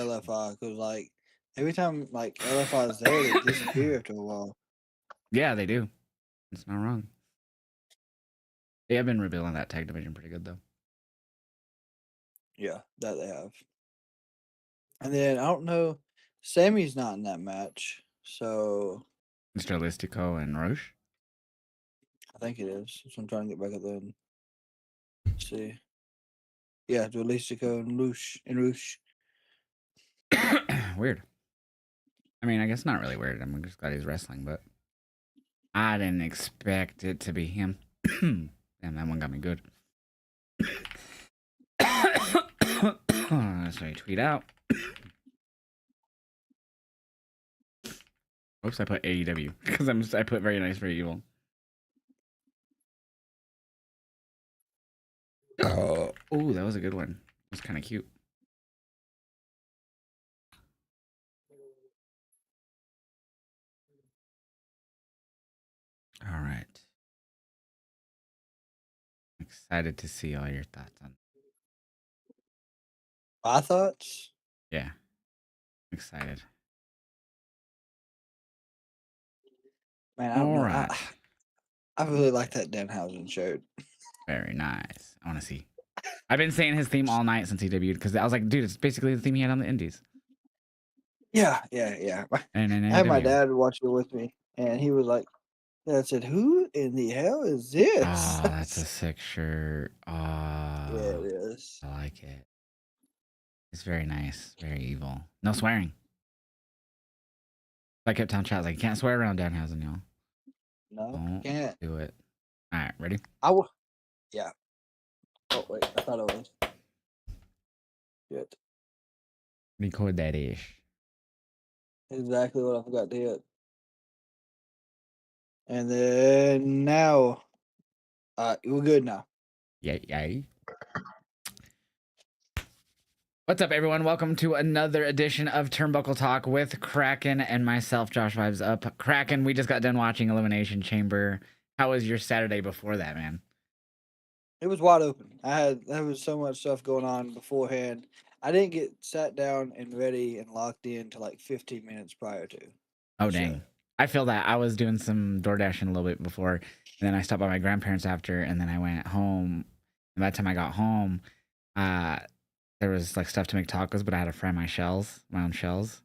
LFI because like every time like LFI is there, they disappear after a while. Yeah, they do. It's not wrong. They have been revealing that tag division pretty good though. Yeah, that they have. And then I don't know, Sammy's not in that match, so Mr. Listico and Roche. I think it is. So I'm trying to get back up there and see. Yeah, Duelistico and Roosh. Weird. I mean, I guess not really weird. I'm just glad he's wrestling, but I didn't expect it to be him. Damn, that one got me good. So I tweet out. Oops, I put AEW because I put very nice, very evil. Oh, that was a good one. It was kind of cute. All right. Excited to see all your thoughts on. My thoughts? Yeah. Excited. Man, All right. I really like that Danhausen shirt. Very nice. I want to see. I've been saying his theme all night since he debuted because I was like, dude, it's basically the theme he had on the Indies. Yeah. And I had my dad watch it with me, and he was like, I said, "Who in the hell is this?" Oh, that's a sick shirt. Oh, yeah, it is. I like it. It's very nice, very evil. No swearing. I kept telling Chad, like, you can't swear around Danhausen, y'all. No, can't do it. All right, ready? Yeah. Oh wait, I thought it was. Good. Record that ish. Exactly what I forgot to hit. And then now, we're good now. Yay. What's up, everyone? Welcome to another edition of Turnbuckle Talk with Kraken and myself, Josh Vibes Up. Kraken, we just got done watching Elimination Chamber. How was your Saturday before that, man? It was wide open. There was so much stuff going on beforehand. I didn't get sat down and ready and locked in to like 15 minutes prior to. Oh, dang. I feel that. I was doing some DoorDashing a little bit before, and then I stopped by my grandparents after, and then I went home. And by the time I got home, there was like stuff to make tacos, but I had to fry my own shells.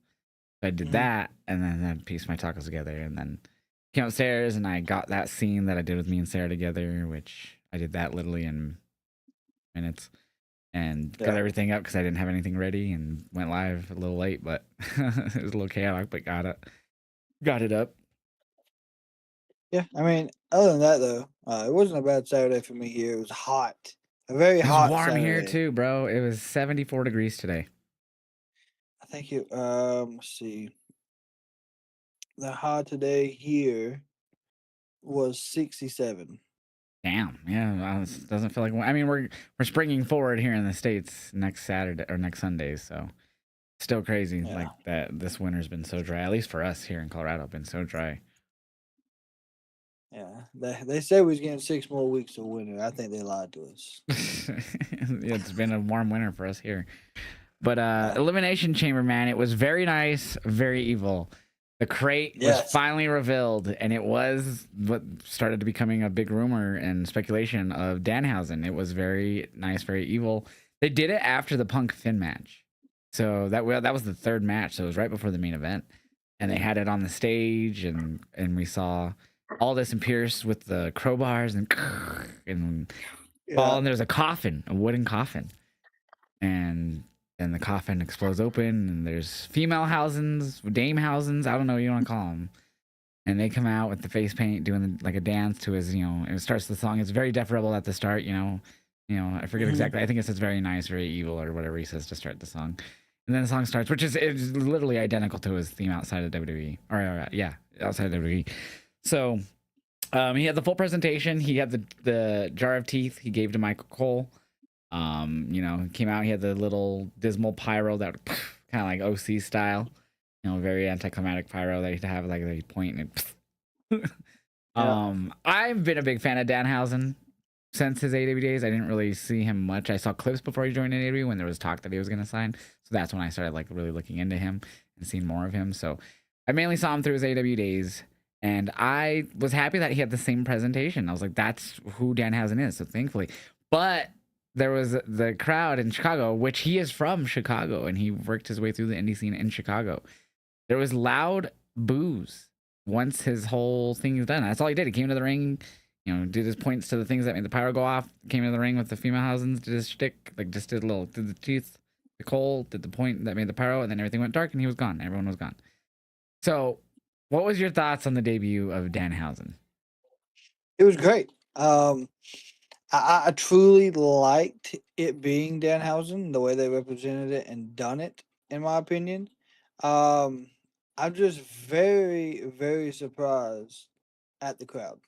So I did that, and then I pieced my tacos together, and then came upstairs, and I got that scene that I did with me and Sarah together, which I did that literally in minutes, and got everything up because I didn't have anything ready, and went live a little late, but it was a little chaotic, but got it up. Yeah, I mean, other than that though, it wasn't a bad Saturday for me here. It was hot, a very hot. It was warm Saturday. here too, bro. It was 74 degrees today. I think it. Let's see. The high today here was 67. Damn, yeah, it doesn't feel like. I mean, we're springing forward here in the States next Saturday or next Sunday, so still crazy like that. This winter's been so dry. At least for us here in Colorado, been so dry. Yeah, they said we was getting 6 more weeks of winter. I think they lied to us. Yeah, it's been a warm winter for us here. But Elimination Chamber, man, it was very nice, very evil. The crate was finally revealed, and it was what started to becoming a big rumor and speculation of Danhausen. It was very nice, very evil. They did it after the Punk Finn match. So that was the third match. So it was right before the main event. And they had it on the stage, and we saw Aldis and Pierce with the crowbars and there's a coffin, a wooden coffin. And the coffin explodes open, and there's female Housens, dame Housens, I don't know what you want to call them. And they come out with the face paint, doing like a dance to his, it starts the song. It's very Def Rebel at the start, I forget exactly. I think it says very nice, very evil, or whatever he says to start the song. And then the song starts, which is literally identical to his theme outside of WWE. Outside of WWE. So he had the full presentation. He had the jar of teeth he gave to Michael Cole. Came out, he had the little dismal pyro that kind of like OC style, very anticlimactic pyro that he'd have like a point and I've been a big fan of Danhausen since his AEW days. I didn't really see him much. I saw clips before he joined AEW when there was talk that he was going to sign. So that's when I started like really looking into him and seeing more of him. So I mainly saw him through his AW days, and I was happy that he had the same presentation. I was like, that's who Danhausen is. So thankfully, but there was the crowd in Chicago, which he is from Chicago, and he worked his way through the indie scene in Chicago. There was loud boos once his whole thing is done. That's all he did. He came to the ring, did his points to the things that made the pyro go off, came to the ring with the female Hausens, did his shtick, like just did the teeth, the coal, did the point that made the pyro, and then everything went dark and he was gone. Everyone was gone. So, what was your thoughts on the debut of Danhausen? It was great. I truly liked it being Danhausen, the way they represented it and done it, in my opinion. Um, I'm just very, very surprised at the crowd.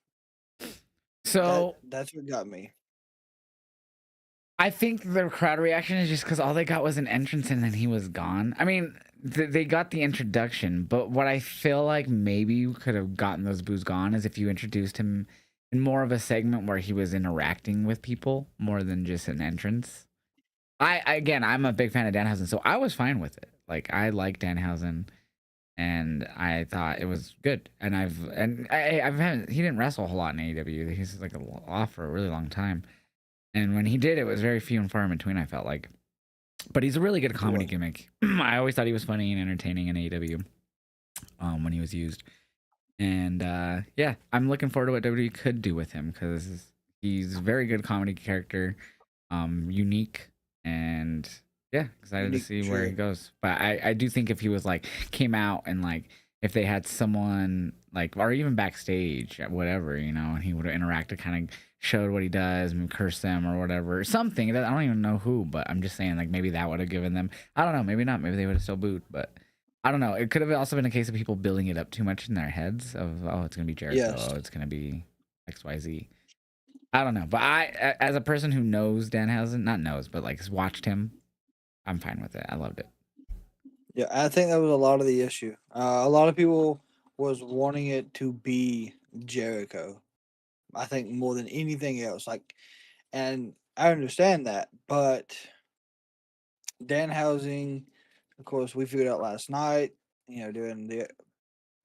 So That's what got me. I think the crowd reaction is just because all they got was an entrance and then he was gone. I mean, they got the introduction, but what I feel like maybe you could have gotten those boos gone is if you introduced him in more of a segment where he was interacting with people more than just an entrance. Again, I'm a big fan of Danhausen, so I was fine with it. Like I like Danhausen, and I thought it was good. And he didn't wrestle a whole lot in AEW. He's like off for a really long time. And when he did, it was very few and far in between, I felt like. But he's a really good comedy gimmick. I always thought he was funny and entertaining in AEW when he was used. And yeah, I'm looking forward to what WWE could do with him because he's a very good comedy character, unique, and yeah, excited to see where he goes. But I do think if he was like came out and like if they had someone like or even backstage whatever, and he would have interacted, kind of showed what he does and curse them or whatever, something. I don't even know who, but I'm just saying like maybe that would have given them. I don't know, maybe not. Maybe they would have still booed, but I don't know. It could have also been a case of people building it up too much in their heads of it's gonna be Jericho, Yes. it's gonna be XYZ. I don't know, but I, as a person who knows Danhausen, not knows, but like watched him, I'm fine with it. I loved it. Yeah, I think that was a lot of the issue. A lot of people was wanting it to be Jericho. I think more than anything else. And I understand that, but Danhausen, of course, we figured out last night, doing the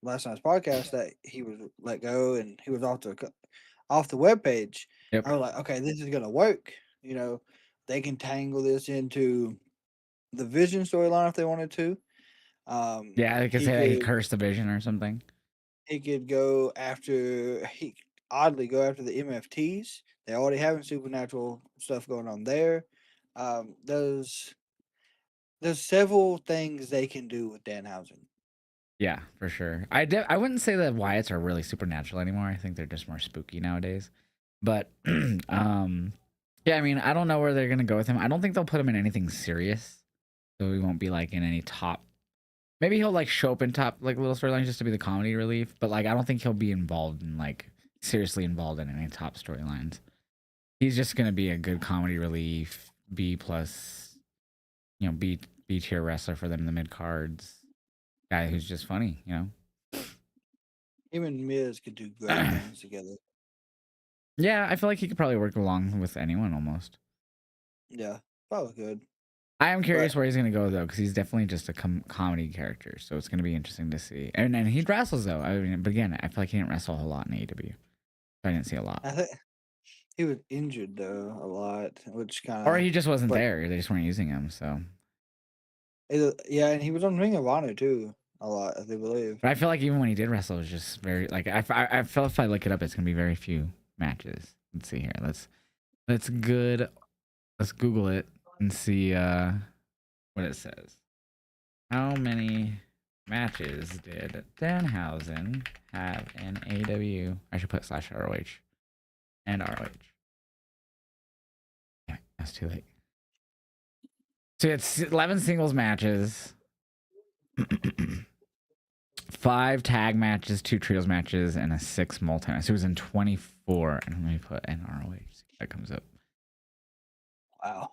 last night's podcast that he was let go and he was off the webpage. Yep. I was like, okay, this is gonna work. They can tangle this into the Vision storyline if they wanted to. Yeah, they could say that he cursed the Vision or something. He could oddly go after the MFTs. They already having supernatural stuff going on there. There's several things they can do with Danhausen. Yeah, for sure. I wouldn't say that Wyatts are really supernatural anymore. I think they're just more spooky nowadays. But yeah, I mean, I don't know where they're gonna go with him. I don't think they'll put him in anything serious, so he won't be like in any top. Maybe he'll like show up in top like little storylines just to be the comedy relief, but like I don't think he'll be involved in like seriously involved in any top storylines. He's just gonna be a good comedy relief, B plus, B tier wrestler for them in the mid cards. Guy who's just funny, Him and Miz could do great things together. Yeah, I feel like he could probably work along with anyone almost. Yeah, probably good. I am curious where he's gonna go though, because he's definitely just a comedy character, so it's gonna be interesting to see. And he wrestles though. I mean, but again, I feel like he didn't wrestle a whole lot in AEW. I didn't see a lot. I think he was injured though a lot, which kind of. Or he just wasn't there. They just weren't using him. So. Yeah, and he was on Ring of Honor too a lot, I believe. But I feel like even when he did wrestle, it was just very like I feel if I look it up, it's gonna be very few matches. Let's see here. Let's Google it and see what it says. How many matches did Danhausen have in AEW? I should put /ROH and ROH. Damn it, that's too late. So he had 11 singles matches, 5 tag matches, 2 trios matches, and a 6 multi. So he was in 24. And let me put in ROH. See if that comes up. Wow.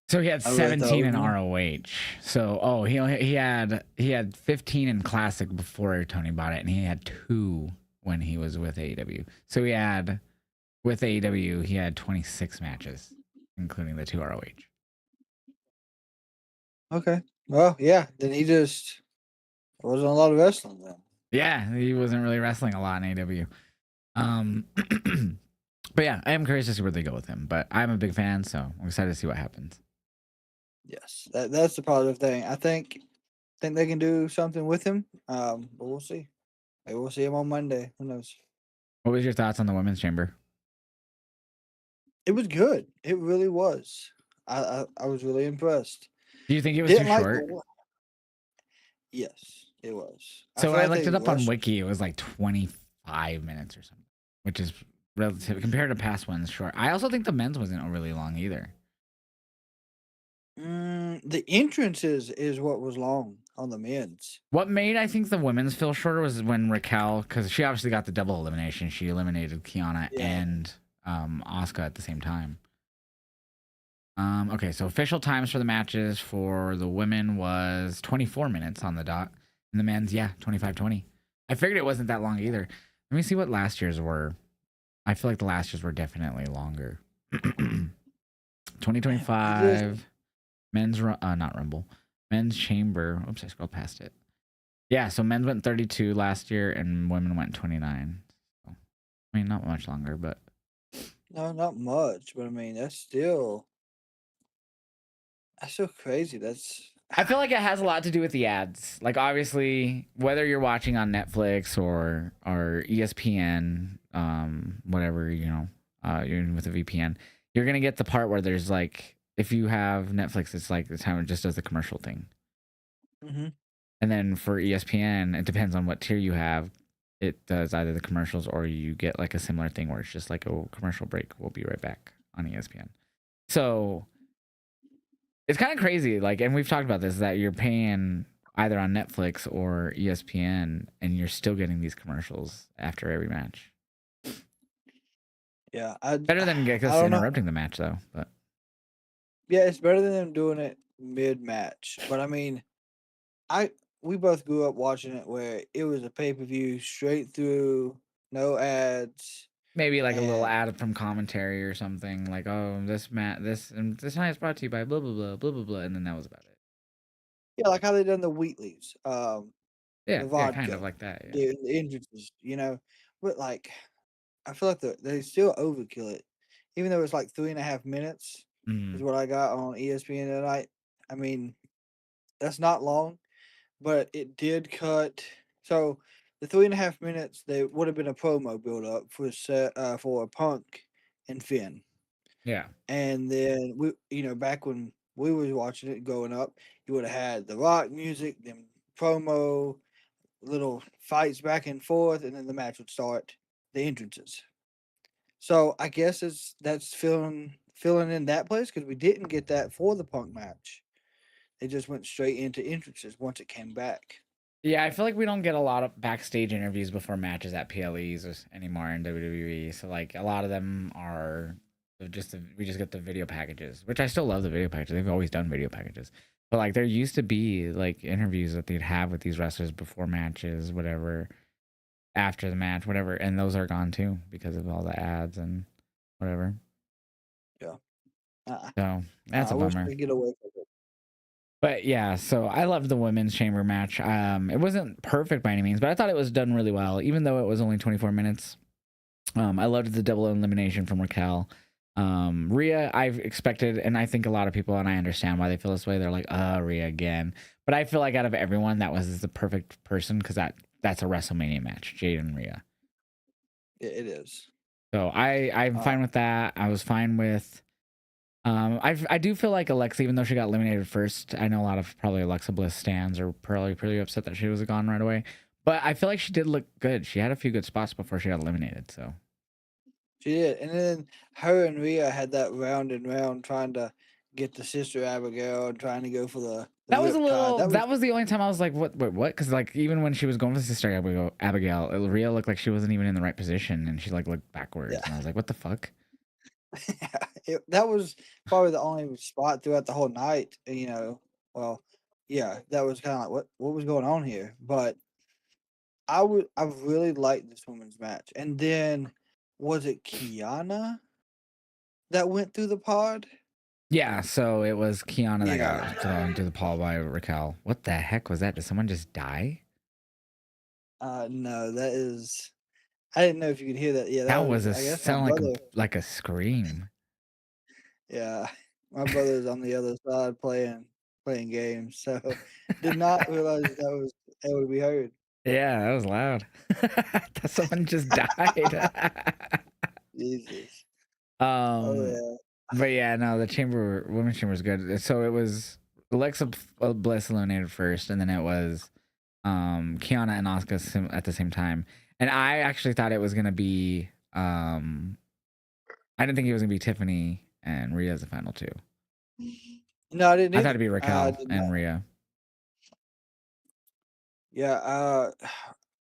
So he had 17 in ROH. So he had 15 in Classic before Tony bought it, and he had 2 when he was with AEW. So with AEW he had 26 matches, including the 2 ROH. Okay. Well, yeah. Then he just there wasn't a lot of wrestling then. Yeah, he wasn't really wrestling a lot in AW. Um, but yeah, I am curious to see where they go with him. But I'm a big fan, so I'm excited to see what happens. Yes, that's the positive thing. I think they can do something with him. But we'll see. Maybe we'll see him on Monday. Who knows? What was your thoughts on the women's chamber? It was good. It really was. I was really impressed. Do you think it was too Didn't like the short? one. Yes, it was. I So feel I like looked they it up on rushed. Wiki. It was like 25 minutes or something, which is relative compared to past ones. Short. I also think the men's wasn't really long either. The entrances is what was long on the men's. What made I think the women's feel shorter was when Raquel, because she obviously got the double elimination. She eliminated Kiana Yeah. and Asuka at the same time. Okay, so official times for the matches for the women was 24 minutes on the dot. And the men's, yeah, 25-20. I figured it wasn't that long either. Let me see what last year's were. I feel like the last year's were definitely longer. It just 2025 men's not Rumble. Men's Chamber. Oops, I scrolled past it. Yeah, so men's went 32 last year and women went 29. So, I mean, not much longer, but no, not much. But I mean, that's so crazy. That's I feel like it has a lot to do with the ads. Like obviously, whether you're watching on Netflix or ESPN, whatever you're with a VPN, you're gonna get the part where there's like, if you have Netflix, it's like the time it just does the commercial thing, hmm and then for ESPN, it depends on what tier you have. It does either the commercials or you get like a similar thing where it's just like a commercial break. We'll be right back on ESPN. So it's kind of crazy, like, and we've talked about this, that you're paying either on Netflix or ESPN, and you're still getting these commercials after every match. yeah. Better than I us don't know. interrupting the match, though. But Yeah, it's better than them doing it mid match. But I mean, I we both grew up watching it where it was a pay per view straight through, no ads, maybe like a little and ad from commentary or something, like, "Oh, this night is brought to you by blah blah blah blah blah blah," and then that was about it. yeah, like how they done the Wheatleys, Yeah, the yeah, kind of vodka, like that. Yeah. the entrances, But like, I feel like they still overkill it, even though it's like 3.5 minutes is Mm, what I got on ESPN tonight. I mean, that's not long, but it did cut. So the 3.5 minutes, they would have been a promo build up for Punk and Finn, yeah, and then back when we was watching it growing up, you would have had the rock music, then promo, little fights back and forth, and then the match would start. The entrances. So I guess that's filling in that place because we didn't get that for the Punk match. They just went straight into entrances once it came back. yeah. I feel like we don't get a lot of backstage interviews before matches at anymore in WWE. So like a lot of them are we just get the video packages, which I still love the video packages. They've always done video packages, but like there used to be like interviews that they'd have with these wrestlers before matches, whatever, after the match, whatever, and those are gone too because of all the ads and whatever. Yeah, uh, So that's I a wish bummer. they get away from it. But yeah, so I loved the women's chamber match. It wasn't perfect by any means, but I thought it was done really well, even though it was only 24 minutes. I loved the double elimination from Raquel. Rhea, I've expected, and I think a lot of people, and I understand why they feel this way. They're like, Rhea again. But I feel like out of everyone, that was the perfect person because that's a WrestleMania match, Jade and Rhea. It is. So I'm Uh, fine with that. I was fine with. I do feel like Alexa, even though she got eliminated first, I know a lot of probably Alexa Bliss stands are probably pretty upset that she was gone right away. But I feel like she did look good. She had a few good spots before she got eliminated. So she did, and then her and Rhea had that round and round trying to get the sister Abigail and trying to go for the that was a riptide. little. That was That was the only time I was like, "What? Wait, what?" Because like even when she was going for Sister Abigail, Rhea looked like she wasn't even in the right position, and she like looked backwards, yeah. and I was like, "What the fuck?" That was probably the only spot throughout the whole night. Well, yeah, that was kind of like what was going on here. But I really liked this women's match. And then was it Kiana that went through the pod? Yeah, so it was Kiana that Yeah. got thrown to the pole by Raquel. What the heck was that? Did someone just die? No, that is. I didn't know if you could hear that. Yeah, that That was. was a I guess my sound brother. like a scream. Yeah, my brother's on the other side playing games, so did not realize that would be heard. Yeah, that was loud. Thought someone just died. Jesus. Oh um, yeah. but yeah, no, the women's chamber was good. So it was Alexa Bliss eliminated first, and then it was Kiana and Asuka at the same time. And I actually thought it was gonna be I didn't think it was gonna be Tiffany and Rhea as the final two. No, I didn't I thought either. it'd be I Raquel did not. and Rhea. Yeah.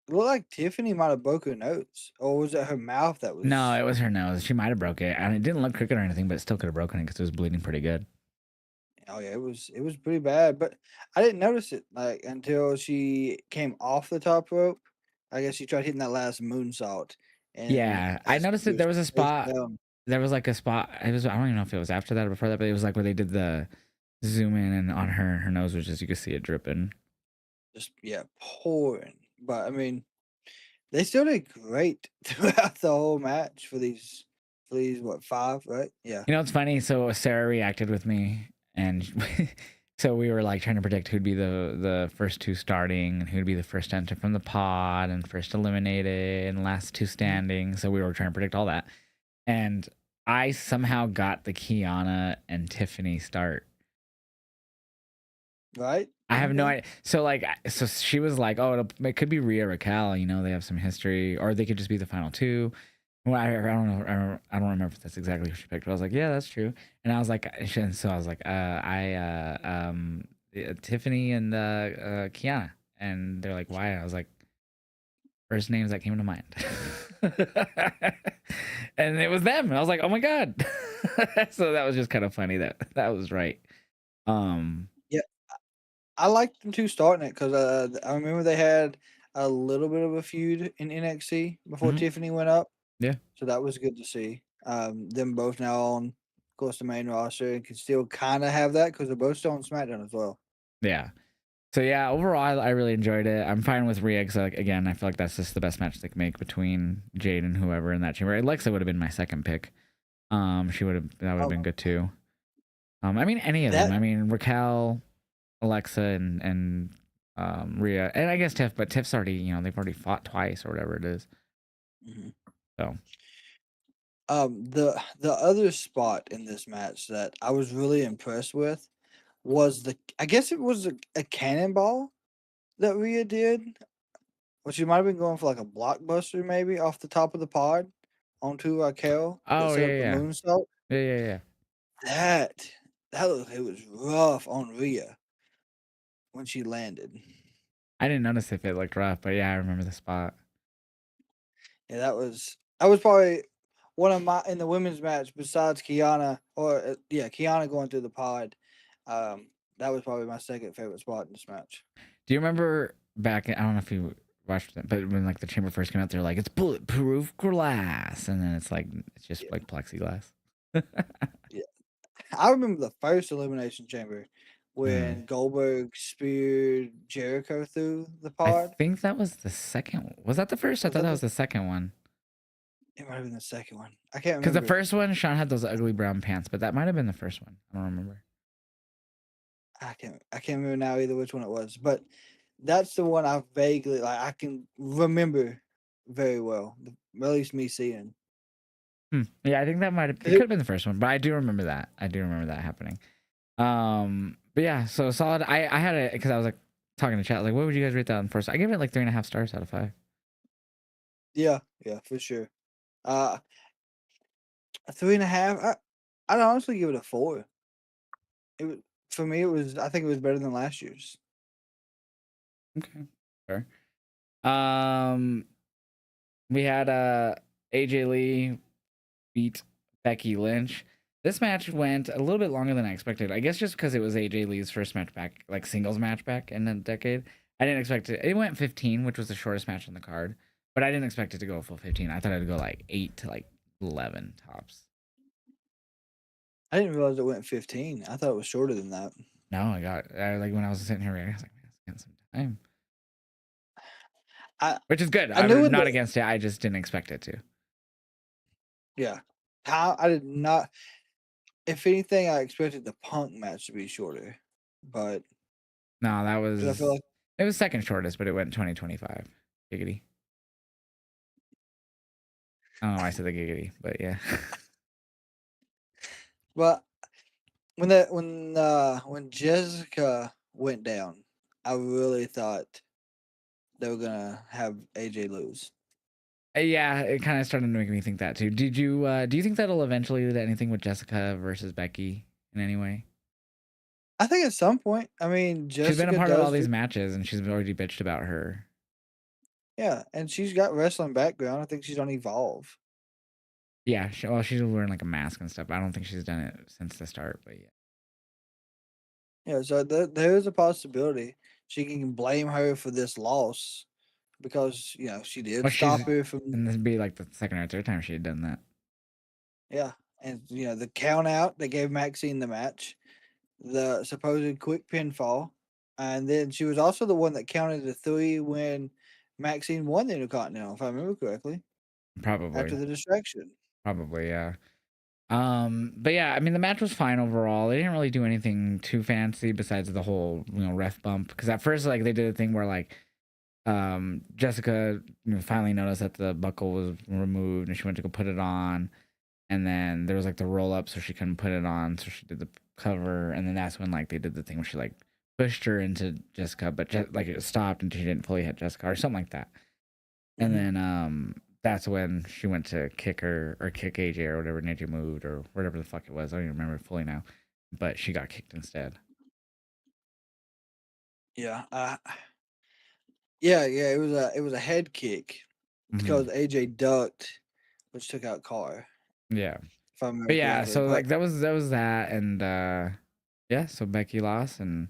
It looked like Tiffany might have broke her nose, or was it her mouth that No, was? it was her nose. She might have broke it, and it didn't look crooked or anything, but it still could have broken it because it was bleeding pretty good. Oh yeah, it was pretty bad, but I didn't notice it like until she came off the top rope. I guess she tried hitting that last moonsault, and Yeah, I as noticed she that was there was a face spot. down, There was like a spot. It was I don't even know if it was after that or before that, but it was like where they did the zoom in and on her nose was just you could see it dripping. just yeah, pouring. But I mean, they still did great throughout the whole match for these what 5, right? Yeah. You know, it's funny. So Sarah reacted with me, and so we were like trying to predict who'd be the first two starting, and who'd be the first enter from the pod, and first eliminated, and last two Mhm. standing. So we were trying to predict all that, and I somehow got the Kiana and Tiffany start. Right? I have no Okay. idea. So like, so she was like, "Oh, it could be Rhea Raquel. You know, they have some history, or they could just be the final two." Well, I don't know. I don't remember if that's exactly who she picked. But I was like, "Yeah, that's true." And I was like, and so I was like, Tiffany and Kiana." And they're like, "Why?" I was like, first names that came to mind. And it was them. And I was like, "Oh my god!" So that was just kind of funny that that was right. Um, Yeah, I liked them 2 starting it because I remember they had a little bit of a feud in NXT before mhm, Tiffany went up, yeah. so that was good to see. Them both now on, of course, the main roster and can still kinda have that because 'cause they're both still on SmackDown as well. Yeah. So yeah, overall, I really enjoyed it. I'm fine with Rhea because, like, again, I feel like that's just the best match they can make between Jade and whoever in that chamber. Alexa would have been my second pick. She would have that would have Oh, been good too. I mean, any of them. that I mean, Raquel, Alexa, and Rhea, and I guess Tiff. But Tiff's already, they've already fought twice or whatever it is. mhm. So The other spot in this match that I was really impressed with was I guess it was a cannonball that Rhea did, which she might have been going for like a blockbuster maybe off the top of the pod onto Raquel that oh set yeah, up the yeah, moonsault. yeah, yeah, yeah. That it was rough on Rhea when she landed. I didn't notice if it looked rough, but yeah, I remember the spot. Yeah, that was probably one of my in the women's match besides Kiana or yeah, Kiana going through the pod. Um, that was probably my second favorite spot in this match. Do you remember back? I don't know if you watched it, but when like the chamber first came out, they're like it's bulletproof glass, and then it's like it's Yeah, just like plexiglass. yeah. I remember the first Elimination Chamber Mm. when Goldberg speared Jericho through the I pod. think that was the second. Was that the first? I Was thought that that the? was the second one. It might have been the second one. I can't Because the remember. first one, Sean had those ugly brown pants, but that might have been the first one. I don't remember. I can't remember now either which one it was, but that's the one I vaguely like. I can remember very well. At least me seeing. Yeah, I think that might have. It 'Cause could have been the first one, but I do remember that. I do remember that happening. But yeah, so solid. I had it because I was like talking to chat, like, what would you guys rate that on first? I give it like 3.5 stars out of 5. Yeah, yeah, for sure. Uh, a 3.5. I'd honestly give it a 4. It was for me. It was. I think it was better than last year's. Okay, fair. Um, we had AJ Lee beat Becky Lynch. This match went a little bit longer than I expected. I guess just because it was AJ Lee's first match back, like singles match back in a decade. I didn't expect it. It went 15, which was the shortest match on the card, but I didn't expect it to go a full 15. I thought it'd go like 8 to like 11 tops. I didn't realize it went 15. I thought it was shorter than that. No, like when I was sitting here, I was like, man, it's getting some time, I which is good. I knew I'm in not the against it. I just didn't expect it to. yeah. How I did not. If anything, I expected the Punk match to be shorter, but No, that because I feel was like, it was second shortest, but it went 2025. Giggity. I don't know why I said the giggity, but yeah. but when Jessica went down, I really thought they were gonna have AJ lose. Yeah, it kind of started to make me think that too. Do you think that'll eventually lead to anything with Jessica versus Becky in any way? I think at some point, I mean, She's been a Jessica part of all does do these matches and she's already bitched about her. yeah, and she's got wrestling background. I think she's on Evolve. Yeah, well, she's wearing like a mask and stuff. I don't think she's done it since the start, but yeah. Yeah, so there is a possibility she can blame her for this loss because she did Well, stop she's her from and this would be like the second or third time she had done that. yeah, and the count out they gave Maxine the match, the supposed quick pinfall, and then she was also the one that counted the three when Maxine won the Intercontinental, if I remember correctly, after Probably, the distraction. probably, yeah. But yeah, I mean, the match was fine overall. They didn't really do anything too fancy besides the whole, ref bump. Because at first, like, they did a thing where, like, Jessica, finally noticed that the buckle was removed and she went to go put it on. And then there was, like, the roll up, so she couldn't put it on. So she did the cover. And then that's when, like, they did the thing where she, like, pushed her into Jessica, but, like, it stopped and she didn't fully hit Jessica or something like that. And Hmm. then, that's when she went to kick her or kick AJ or whatever, and AJ moved or whatever the fuck it was. I don't even remember fully now, but she got kicked instead. Yeah, yeah. It was a head kick Hmm. because AJ ducked, which took out Carr, Yeah, if I but remember yeah, correctly. so But like that was that, and yeah, so Becky lost, and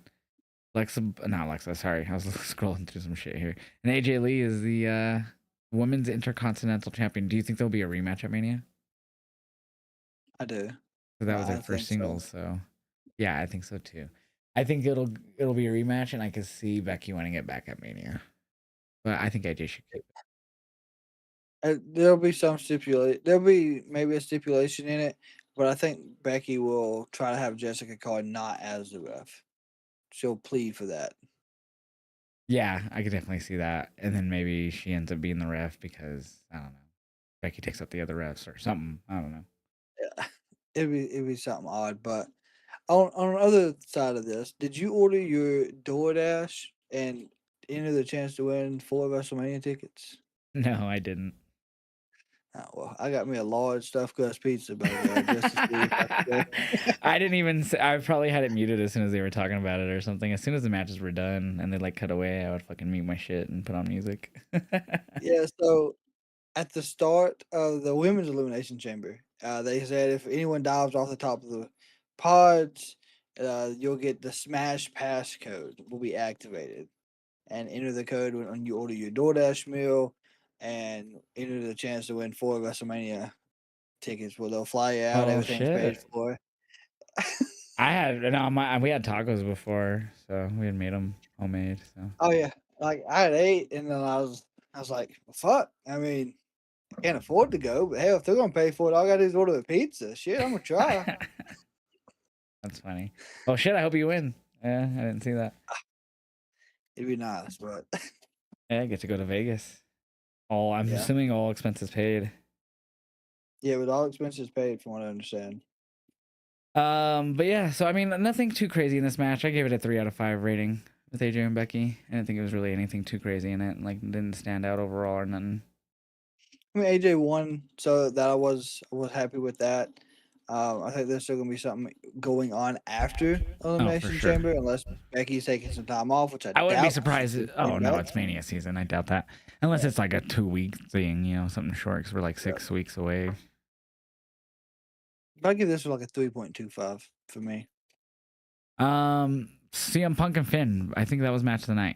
not Alexa, sorry, I was scrolling through some shit here, and AJ Lee is the women's intercontinental champion. Do you think there'll be a rematch at Mania? I do. So that was their I first think so. singles, so yeah, I think so too. I think it'll be a rematch, and I could see Becky winning it back at Mania. But I think AJ should keep it. There'll be some stipulate. There'll be maybe a stipulation in it, but I think Becky will try to have Jessica called not as the ref. She'll plead for that. Yeah, I could definitely see that. And then maybe she ends up being the ref because I don't know. Becky takes up the other refs or something. I don't know. Yeah, it'd be something odd. But on the other side of this, did you order your DoorDash and enter the chance to win 4 WrestleMania tickets? No, I didn't. Oh, well, I got me a large stuffed crust pizza burger just to see if I could go. I didn't even. I probably had it muted as soon as they were talking about it or something. As soon as the matches were done and they like cut away, I would fucking mute my shit and put on music. Yeah, so at the start of the women's elimination chamber, they said if anyone dives off the top of the pods, you'll get the Smash Pass code will be activated, and enter the code when you order your DoorDash meal, and enter the chance to win 4 WrestleMania tickets. Where they'll fly you out, Oh everything's paid shit! for. I had no. We had tacos before, so we had made them homemade. So Oh yeah, like I had ate, and then I was like, well, fuck. I mean, I can't afford to go, but hell, if they're gonna pay for it, all I gotta do is order a pizza. Shit, I'm gonna try. that's funny. Oh shit! I hope you win. Yeah, I didn't see that. It'd be nice, but Yeah, I get to go to Vegas. Oh, I'm yeah. assuming all expenses paid. Yeah, with all expenses paid, from what I understand. But yeah, so I mean, nothing too crazy in this match. I gave it a 3 out of 5 rating with AJ and Becky. I didn't think it was really anything too crazy in it. Like, didn't stand out overall or nothing. I mean, AJ won, so that I was happy with that. I think there's still gonna be something going on after Oh, for Elimination sure. Chamber, unless Becky's taking some time off, which I I wouldn't be doubt she's surprised. Oh coming no, back. it's Mania season. I doubt that. Unless Yeah, it's like a 2 week thing, something short. Because we're like yeah. 6 weeks away. But I give this like a 3.25 for me. CM Punk and Finn. I think that was match of the night.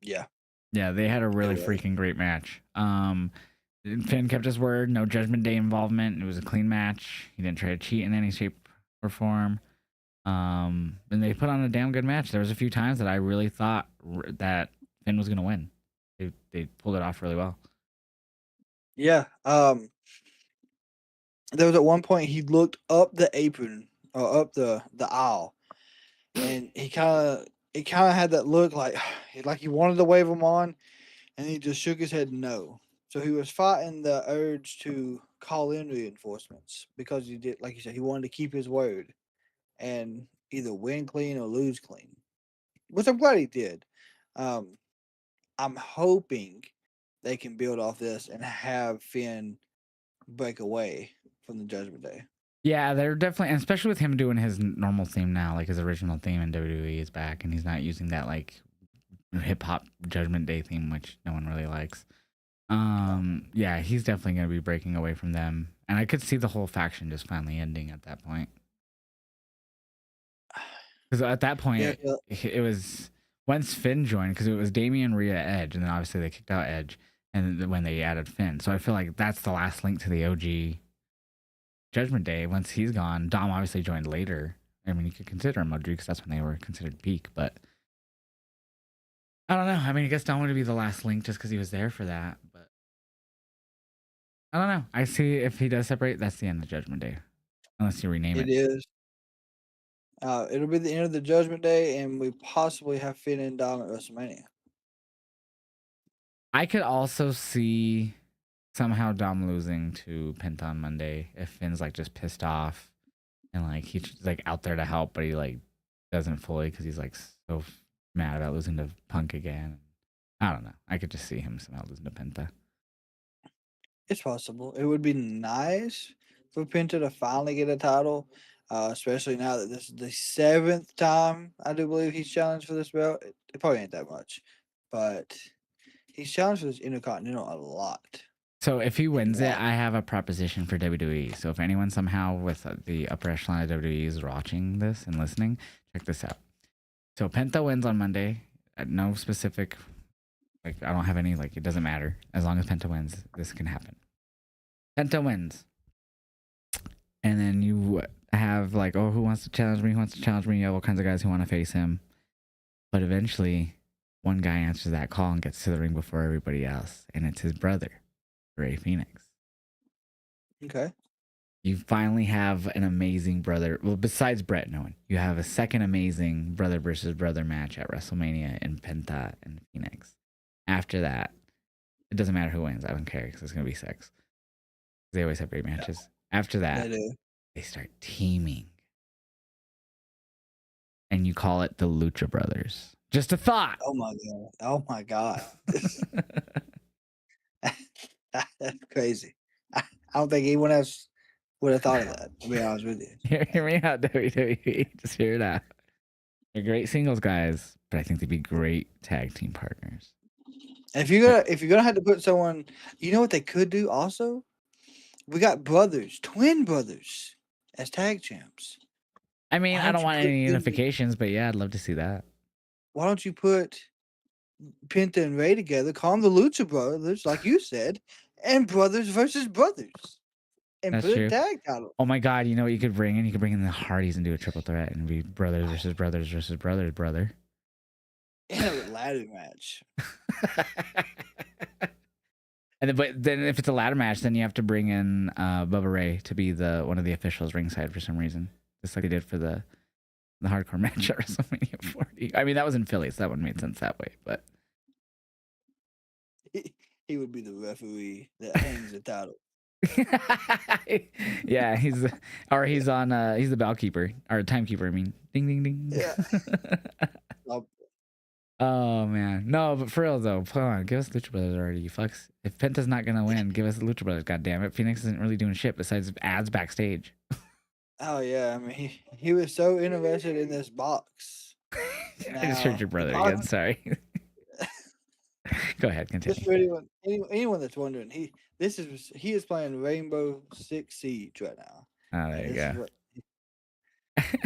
Yeah, Yeah, they had a it really was. freaking great match. Finn kept his word. No Judgment Day involvement. It was a clean match. He didn't try to cheat in any shape or form. And they put on a damn good match. There was a few times that I really thought that Finn was gonna win. They pulled it off really well. Yeah. There was at one point he looked up the apron or up the aisle, and it kind of had that look like he wanted to wave him on, and he just shook his head no. So he was fighting the urge to call in reinforcements because he did, like you said, he wanted to keep his word and either win clean or lose clean, which I'm glad he did. Um, I'm hoping they can build off this and have Finn break away from the Judgment Day. Yeah, they're definitely, and especially with him doing his normal theme now, like his original theme in WWE is back, and he's not using that like hip hop Judgment Day theme, which no one really likes. Yeah, he's definitely going to be breaking away from them, and I could see the whole faction just finally ending at that point. Because at that point, it was once Finn joined, because it was Damian, Rhea, Edge, and then obviously they kicked out Edge, and when they added Finn, so I feel like that's the last link to the OG Judgment Day. Once he's gone, Dom obviously joined later. I mean, you could consider him OG because that's when they were considered peak, but I don't know. I mean, I guess Dom would be the last link just because he was there for that, but I don't know. I see if he does separate, that's the end of Judgment Day, unless you rename it. It is. It'll be the end of the Judgment Day, and we possibly have Finn and Dom at WrestleMania. I could also see somehow Dom losing to Penta on Monday if Finn's like just pissed off and like he's like out there to help, but he like doesn't fully because he's like so mad about losing to Punk again. I don't know. I could just see him somehow losing to Penta. It's possible. It would be nice for Penta to finally get a title, especially now that this is the 7th time I do believe he's challenged for this belt. It probably ain't that much, but he's challenged for this Intercontinental a lot. So if he wins it, I have a proposition for WWE. So if anyone somehow with the upper echelon of WWE is watching this and listening, check this out. So Penta wins on Monday. No specific, like I don't have any, like it doesn't matter. As long as Penta wins, this can happen. Penta wins. And then you have like, oh, who wants to challenge me? Who wants to challenge me? You have all kinds of guys who want to face him. But eventually, one guy answers that call and gets to the ring before everybody else. And it's his brother, Ray Phoenix. Okay. You finally have an amazing brother. Well, besides Brett Nolan, you have a second amazing brother versus brother match at WrestleMania in Penta and Phoenix. After that, it doesn't matter who wins. I don't care because it's going to be 6. They always have great matches. Yeah. After that, they start teaming. And you call it the Lucha Brothers. Just a thought. Oh my God. Oh my God. That's crazy. I don't think anyone else would have thought of that, to be honest with you. Hear me out, WWE. Just hear it out. They're great singles guys, but I think they'd be great tag team partners. If you're gonna have to put someone, you know what they could do also? We got twin brothers as tag champs. I mean, I don't want any unifications, but yeah, I'd love to see that. Why don't you put Penta and Ray together, call them the Lucha Brothers, like you said, and brothers versus brothers. And that's put true. A tag title. Oh my God, you know what you could bring in? You could bring in the Hardys and do a triple threat and be brothers versus brothers versus brothers, brother. And a ladder match. And but then if it's a ladder match, then you have to bring in Bubba Ray to be one of the officials ringside for some reason, just like they did for the hardcore match at WrestleMania 40. I mean, that was in Philly, so that one made sense that way. But he would be the referee that hangs the title. Yeah, he's the bell keeper or timekeeper. I mean, ding ding ding. Yeah. Oh man, no, but for real though, come on, give us Lucha Brothers already, you fucks. If Penta's not gonna win, give us the Lucha Brothers. God damn it, Phoenix isn't really doing shit besides ads backstage. Oh yeah, I mean he was so interested in this box. I just heard your brother again. Sorry. Go ahead, continue. Just for anyone that's wondering, he is playing Rainbow Six Siege right now. Oh, there you go.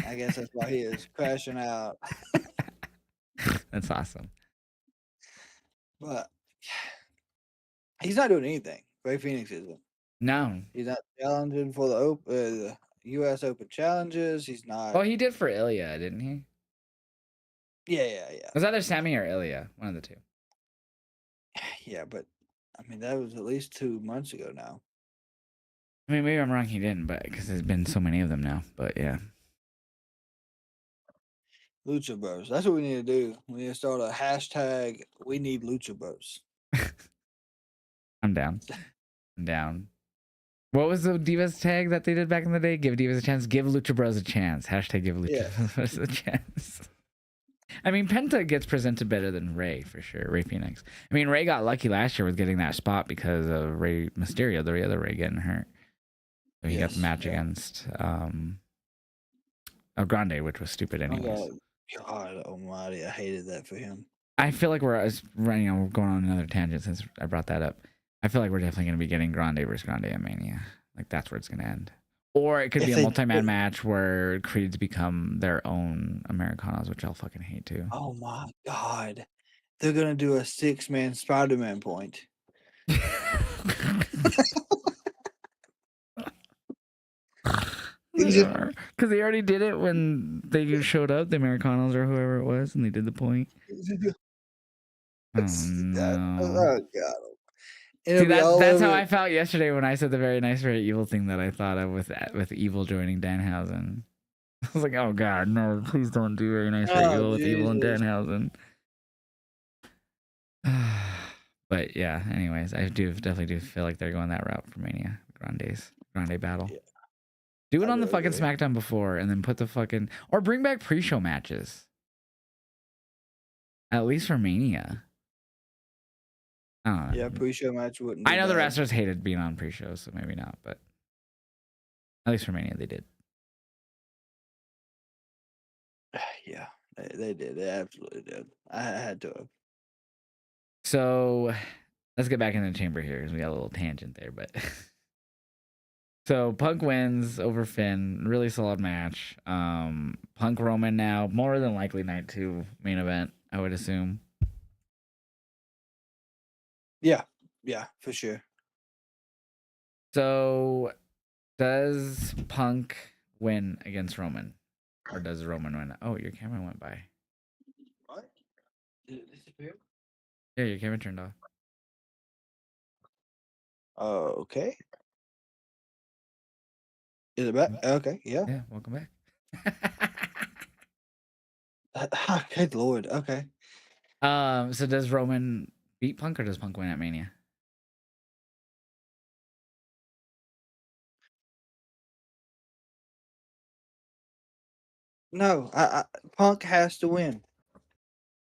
I guess that's why he is crashing out. That's awesome. But he's not doing anything. Ray Phoenix isn't. No. He's not challenging for the U.S. Open challenges. He's not. Well, he did for Ilya, didn't he? Yeah. It was either Sammy or Ilya, one of the two. Yeah, but I mean that was at least 2 months ago now. I mean, maybe I'm wrong. He didn't, but because there's been so many of them now. But yeah. Lucha Bros. That's what we need to do. We need to start a hashtag. We need Lucha Bros. I'm down. I'm down. What was the Divas tag that they did back in the day? Give Divas a chance. Give Lucha Bros a chance. Hashtag give Lucha Bros a chance. I mean, Penta gets presented better than Ray for sure. Ray Phoenix. I mean, Ray got lucky last year with getting that spot because of Ray Mysterio, the other Ray, getting hurt. So he got the match against Grande, which was stupid anyways. God almighty, I hated that for him. I feel like we're going on another tangent since I brought that up. I feel like we're definitely going to be getting Grande versus Grande at Mania. Like, that's where it's going to end. Or it could be a multi-man match where Creeds become their own Americanos, which I'll fucking hate too. Oh my God. They're going to do a 6-man Spider-Man point. Because they already did it when they showed up, the Americanos or whoever it was, and they did the point. Oh, no. Oh God. See, that's how I felt yesterday when I said the very nice, very evil thing that I thought of with Evil joining Danhausen. I was like, oh God, no, please don't do very nice, very evil with Evil and Danhausen. But yeah, anyways, I definitely do feel like they're going that route for Mania. Grande battle. Yeah. Do it on the fucking SmackDown before, and then put the fucking, or bring back pre-show matches. At least for Mania. I don't know. Yeah, pre-show match wouldn't. I know the wrestlers hated being on pre-shows, so maybe not, but at least for Mania they did. Yeah, they did. They absolutely did. I had to have. So let's get back in the chamber here because we got a little tangent there, but so Punk wins over Finn. Really solid match. Punk Roman now, more than likely night 2 main event, I would assume. Yeah, for sure. So does Punk win against Roman? Or does Roman win? Oh, your camera went by. What? Did it disappear? Yeah, your camera turned off. Oh, okay. Is it back? Okay, yeah. Yeah, welcome back. Good Lord, okay. So does Roman beat Punk or does Punk win at Mania? No, Punk has to win.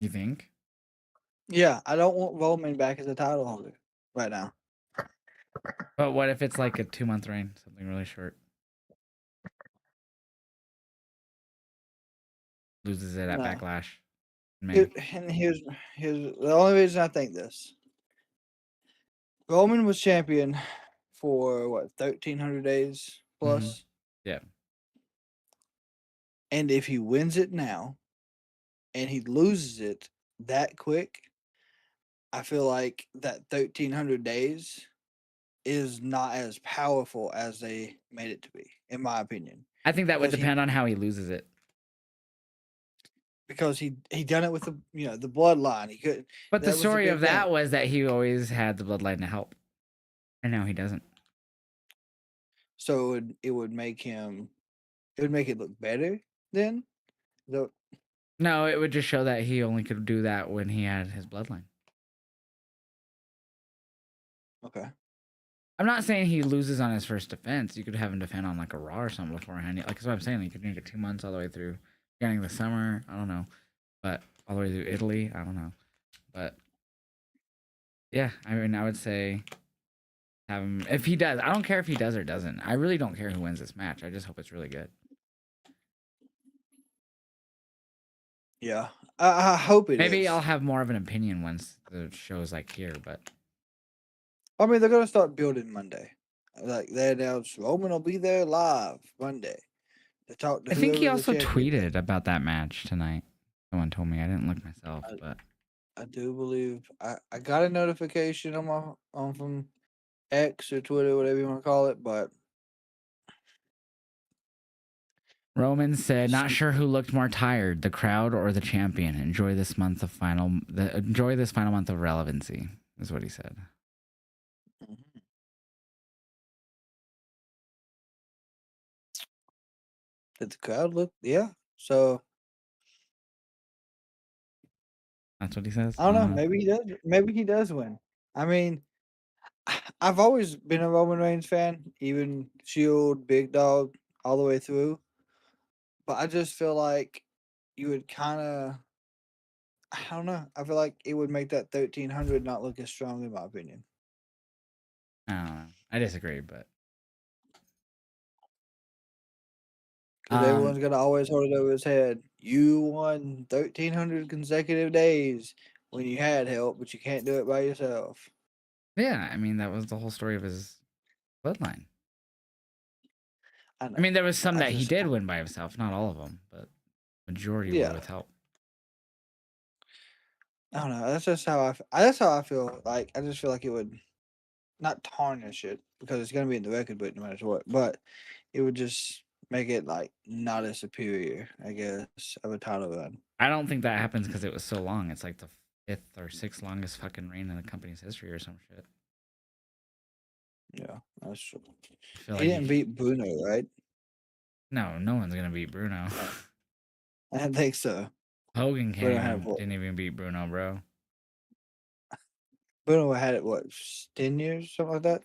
You think? Yeah, I don't want Roman back as a title holder right now. But what if it's like a 2-month reign, something really short? Loses it at Backlash. And here's the only reason I think this. Roman was champion for what, 1,300 days plus? Yeah. And if he wins it now and he loses it that quick, I feel like that 1,300 days is not as powerful as they made it to be, in my opinion. I think that would depend on how he loses it. Because he done it with the the bloodline. He could. But the story of that was that he always had the bloodline to help, and now he doesn't. So it would make him. It would make it look better then. No, it would just show that he only could do that when he had his bloodline. Okay. I'm not saying he loses on his first defense. You could have him defend on like a Raw or something beforehand. Like that's what I'm saying. You could make it 2 months all the way through, beginning of the summer. I don't know, but all the way through Italy. I don't know, but yeah. I mean, I would say have him if he does. I don't care if he does or doesn't. I really don't care who wins this match. I just hope it's really good. Yeah, I hope it. Maybe I'll have more of an opinion once the show's like here, but. I mean, they're gonna start building Monday. Like they announced Roman will be there live Monday to talk to. I think he also tweeted about that match tonight. Someone told me. I didn't look myself, but I do believe I got a notification on from X or Twitter, whatever you want to call it. But Roman said, "Not sure who looked more tired, the crowd or the champion. Enjoy this month of enjoy this final month of relevancy," is what he said. Mhm. Did the crowd look? Yeah. So That's what he says. I don't know. Maybe he does. Maybe he does win. I mean, I've always been a Roman Reigns fan, even Shield, Big Dog, all the way through. But I just feel like you would kind of, I don't know. I feel like it would make that 1300 not look as strong, in my opinion. I don't know. I disagree, but Because everyone's gonna always hold it over his head. You won 1300 consecutive days when you had help, but you can't do it by yourself. yeah, I mean that was the whole story of his bloodline. I I know. mean, there was some I that he just, did win by himself, not all of them, but majority were yeah. with help. I don't know. That's just how that's how I feel. Like I just feel like it would not tarnish it because it's gonna be in the record book no matter what, but it would just make it like not as superior, I guess, of a title run. I don't think that happens because it was so long. It's like the fifth or sixth longest fucking reign in the company's history or some shit. Yeah, that's true. I feel He like you. didn't beat Bruno, right? No one's gonna beat Bruno. I don't think so. Hogan Bruno had what? didn't even beat Bruno, bro. Bruno had it what 10 years, something like that.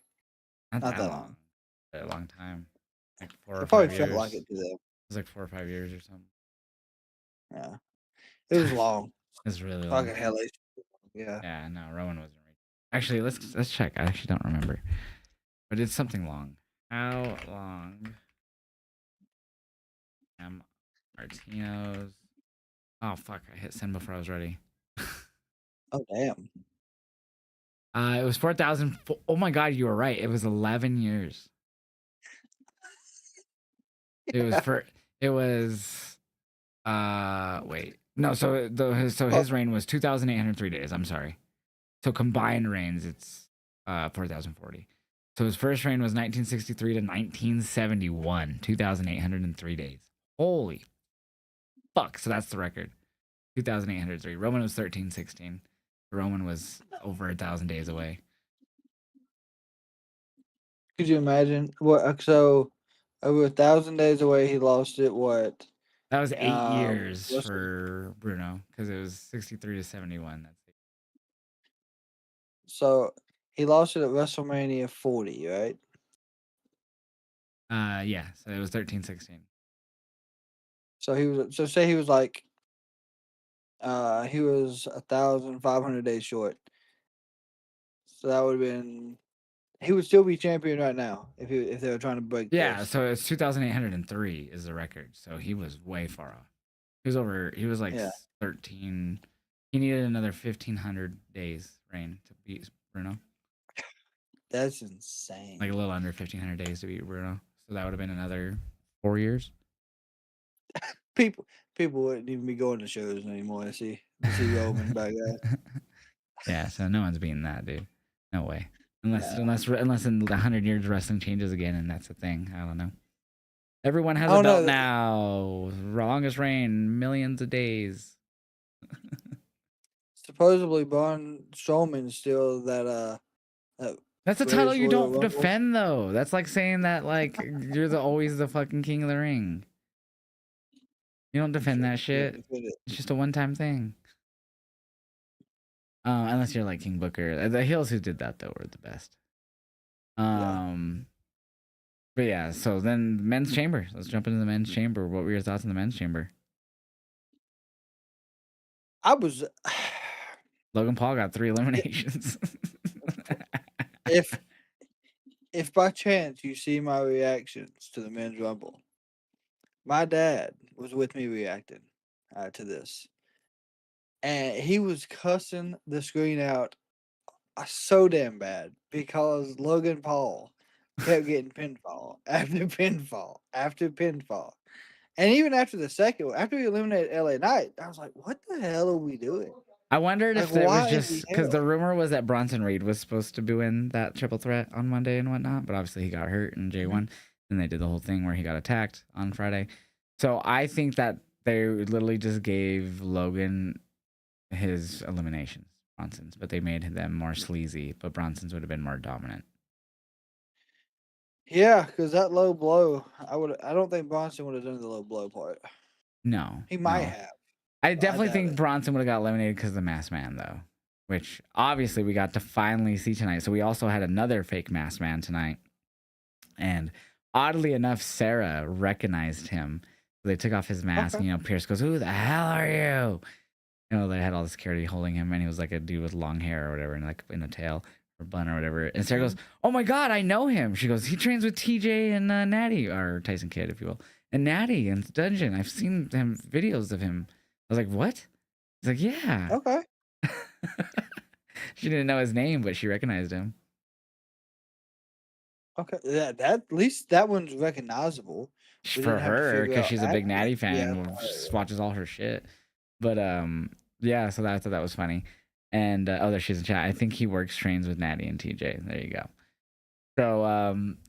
Not Not that that long. long. A long time. Like four or It probably five felt like years. it to them. It was like 4 or 5 years or something. Yeah, it was long. It's really Like long. a hell. Yeah. Yeah, no, Rowan wasn't. Actually, let's check. I actually don't remember, but it's something long. How long am Martino's? Oh fuck! I hit send before I was ready. Oh damn. It was 4,000. Oh my god, you were right. It was 11 years. It was for. It was. Wait. No. So Oh, his reign was 2,803 days. I'm sorry. So combined reigns, it's 4,040. So his first reign was 1963 to 1971, 2,803 days. Holy fuck! So that's the record. 2,803. Roman was 1316. Roman was over 1,000 days away. could you imagine what? So over 1,000 days away, he lost it. What? That was 8 years What's the, for Bruno because it was 63 to 71. That's it. so he lost it at WrestleMania 40, right? Yeah. So it was 1316. So he was. So say he was like, he was 1,500 days short. So that would have been. He would still be champion right now if they were trying to break Yeah. this. So it's 2,803 is the record. So he was way far off. He was over. He was like Yeah, 13. He needed another 1,500 days reign to beat Bruno. that's insane. Like a little under 1,500 days to beat Bruno. So that would have been another 4 years. People people wouldn't even be going to shows anymore to see Roman back there. Yeah. So no one's beating that, dude. No way. Unless No. unless in 100 years wrestling changes again and that's a thing. I don't know. Everyone has I a don't belt know. now. Longest reign, millions of days. Supposedly, Braun Strowman's still that That's a title British you Royal don't Rumble. defend though. That's like saying that like you're always the fucking king of the ring. You don't defend that You don't shit. defend it. It's just a one-time thing. Unless you're like King Booker. The heels who did that though were the best. Yeah, But yeah, so then men's chamber. Let's jump into the men's chamber. What were your thoughts on the men's chamber? I was. Logan Paul got 3 eliminations. if if by chance you see my reactions to the men's rumble, my dad was with me reacting to this, and he was cussing the screen out so damn bad because Logan Paul kept getting pinfall after pinfall after pinfall. And even after the second one, after we eliminated LA Knight, I was like, what the hell are we doing? I wondered Like, if it was why in just the because the hell? rumor was that Bronson Reed was supposed to be win that triple threat on Monday and whatnot, but obviously he got hurt in Mhm. J1, and they did the whole thing where he got attacked on Friday. So I think that they literally just gave Logan his eliminations, Bronson's, but they made them more sleazy. But Bronson's would have been more dominant. Yeah, because that low blow, I don't think Bronson would have done the low blow part. No, He might no. have, I but I definitely doubt think it. Bronson would have got eliminated because of the masked man, though, which obviously we got to finally see tonight. So we also had another fake masked man tonight. And oddly enough, Sarah recognized him. So they took off his mask. Okay. And, Pierce goes, "Who the hell are you?" They had all the security holding him, and he was like a dude with long hair or whatever, and like in a tail or bun or whatever. And Sarah goes, Mhm. "Oh my god, I know him." She goes, "He trains with TJ and Natty, or Tyson Kidd, if you will, and Natty in the dungeon. I've seen him videos of him." I was like, "What?" He's like, "Yeah." Okay. She didn't know his name, but she recognized him. Okay. That at least that one's recognizable. We For didn't have to her, figure because out she's a big acting. Natty fan Yeah. and watches all her shit. But yeah. So I thought that was funny. And oh, there she's in chat. I think he trains with Natty and TJ. There you go.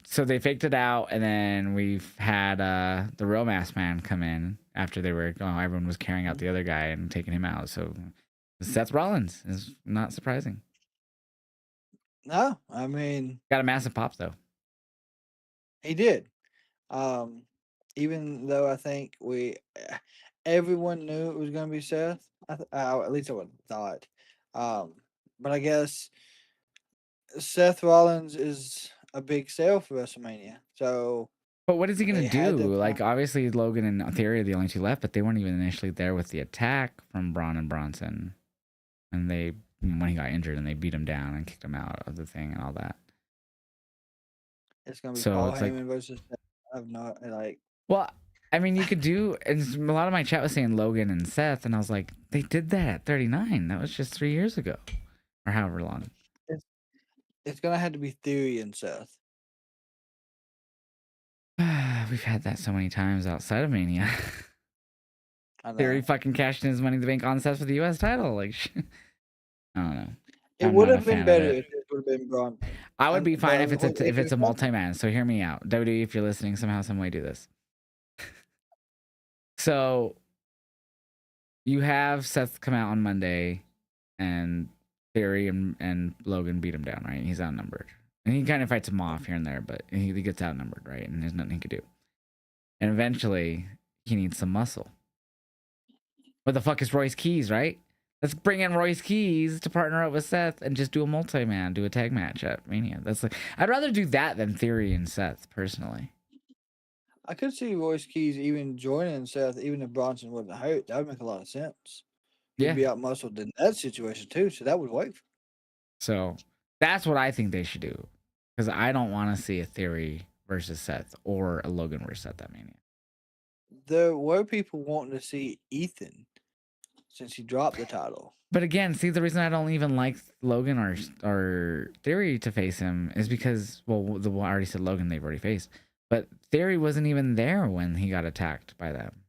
So they faked it out, and then we've had the real masked man come in after they were everyone was carrying out the other guy and taking him out. So Seth Rollins is not surprising. No, I mean Got a massive pop though. he did. Um, even though I think everyone knew it was going to be Seth. At least I would have thought. Um, but I guess Seth Rollins is a big sale for WrestleMania, so But what is he gonna they had to do? kind Like obviously Logan and Theory are the only two left, but they weren't even initially there with the attack from Braun and Bronson. And they when he got injured and they beat him down and kicked him out of the thing and all that. it's going to be So Paul it's like, Heyman versus Seth. I have not like well, I mean, you could do, and a lot of my chat was saying Logan and Seth, and I was like, they did that at 39. That was just 3 years ago, or however long. it's it's going to have to be Theory and Seth. We've had that so many times outside of Mania. I Theory know fucking cashed in his Money in the Bank on Seth for the U.S. title. Like, I don't know. it I'm would not a have been fan of better it. if it would have been Bronson. I would And be fine but if if it it's was a Bronson, multi-man. So hear me out. WWE, if you're listening, somehow, some way do this. So you have Seth come out on Monday, and Theory and Logan beat him down, right? He's outnumbered. And he kind of fights him off here and there, but he gets outnumbered, right? And there's nothing he could do. And eventually, he needs some muscle. What the fuck is Royce Keys, right? Let's bring in Royce Keys to partner up with Seth and just do a multi-man, do a tag match at Mania. That's like, I'd rather do that than Theory and Seth, personally. I could see Royce Keys even joining Seth, even if Bronson wasn't hurt. That would make a lot of sense. He'd Yeah. be out muscled in that situation too, so that would work. So that's what I think they should do. Because I don't want to see a Theory versus Seth or a Logan versus Seth at Mania. There were people wanting to see Ethan since he dropped the title. But again, see, the reason I don't even like Logan or Theory to face him is because, well, I already said Logan they've already faced, but Theory wasn't even there when he got attacked by them.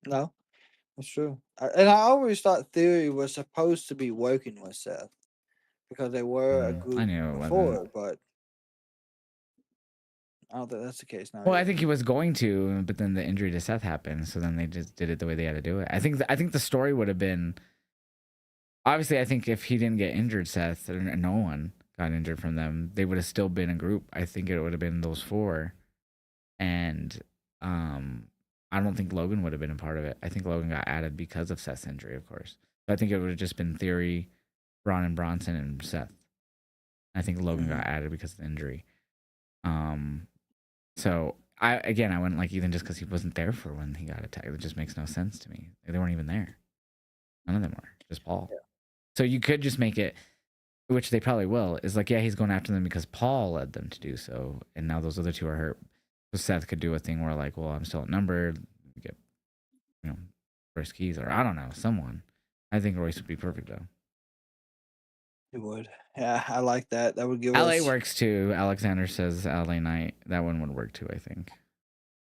No, that's true. And I always thought Theory was supposed to be working with Seth because they were a I group knew it wasn't. before, but I don't think that's the case now Well, I either. think he was going to, but then the injury to Seth happened, so then they just did it the way they had to do it. I think the story would have been, obviously, I think if he didn't get injured, Seth, or no one got injured from them, they would have still been a group. I think it would have been those four, and I don't think Logan would have been a part of it. I think Logan got added because of Seth's injury, of course. But I think it would have just been Theory, Braun and Bronson, and Seth. I think Logan got added because of the injury. So I wouldn't like Ethan just because he wasn't there for when he got attacked. It just makes no sense to me. They weren't even there. None of them were. Just Paul. Yeah. So you could just make it, which they probably will, is like, yeah, he's going after them because Paul led them to do so, and now those other two are hurt. So Seth could do a thing where like, well, I'm still outnumbered. Get, Royce Keys, or I don't know, someone. I think Royce would be perfect though. It would. Yeah, I like that. That would give LA us. works too. Alexander says LA Knight. That one would work too, I think.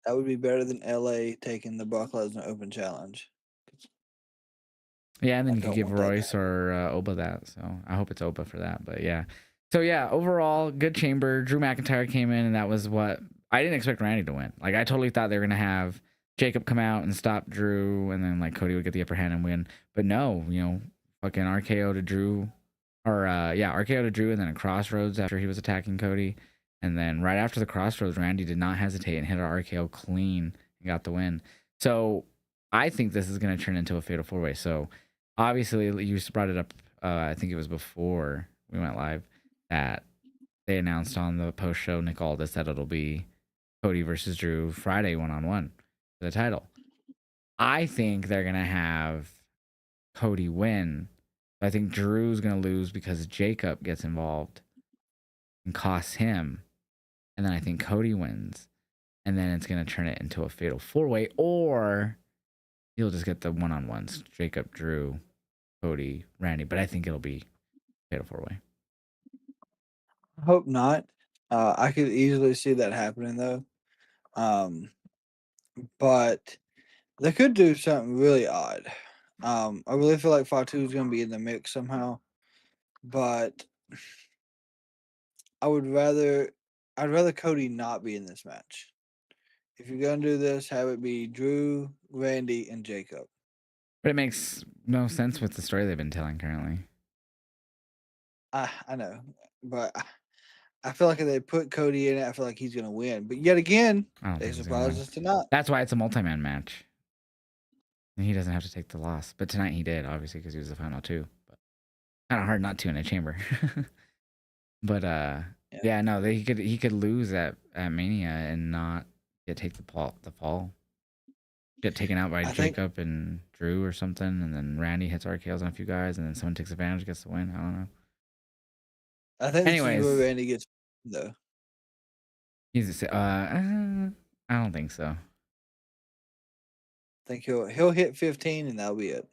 That would be better than LA taking the Brock Lesnar Open Challenge. Yeah, and then I you could don't give want that to Royce or Oba that. So I hope it's Oba for that. But yeah. So yeah, overall, good chamber. Drew McIntyre came in, and that was what I didn't expect Randy to win. Like I totally thought they were gonna have Jacob come out and stop Drew, and then like Cody would get the upper hand and win. But no, fucking RKO to Drew, or RKO to Drew, and then a crossroads after he was attacking Cody, and then right after the crossroads, Randy did not hesitate and hit an RKO clean and got the win. So I think this is gonna turn into a fatal four way. So obviously you brought it up. I think it was before we went live that they announced on the post show Nick Aldis that it'll be Cody versus Drew Friday 1-on-1 for the title. I think they're gonna have Cody win. I think Drew's gonna lose because Jacob gets involved and costs him, and then I think Cody wins, and then it's gonna turn it into a fatal four way, or you'll just get the 1-on-ones: Jacob, Drew, Cody, Randy. But I think it'll be fatal four way. I hope not. I could easily see that happening though. Um, but they could do something really odd. I really feel like Fatu is going to be in the mix somehow, but I'd rather Cody not be in this match. If you're gonna do this, have it be Drew, Randy, and Jacob. But it makes no sense with the story they've been telling currently. I know, but I feel like if they put Cody in it, I feel like he's gonna win. But yet again, I don't they think he's gonna surprised win. us tonight. That's why it's a multi-man match. And he doesn't have to take the loss. But tonight he did, obviously, because he was the final two. But kind of hard not to in a chamber. But Yeah, yeah, no, he could lose at Mania and not take the fall. Get taken out by I think Jacob and Drew or something, and then Randy hits RKO's on a few guys, and then someone takes advantage, gets the win. I don't know. this is where Anyways, Randy gets though. he's I don't think so. I think he'll hit 15 and that'll be it.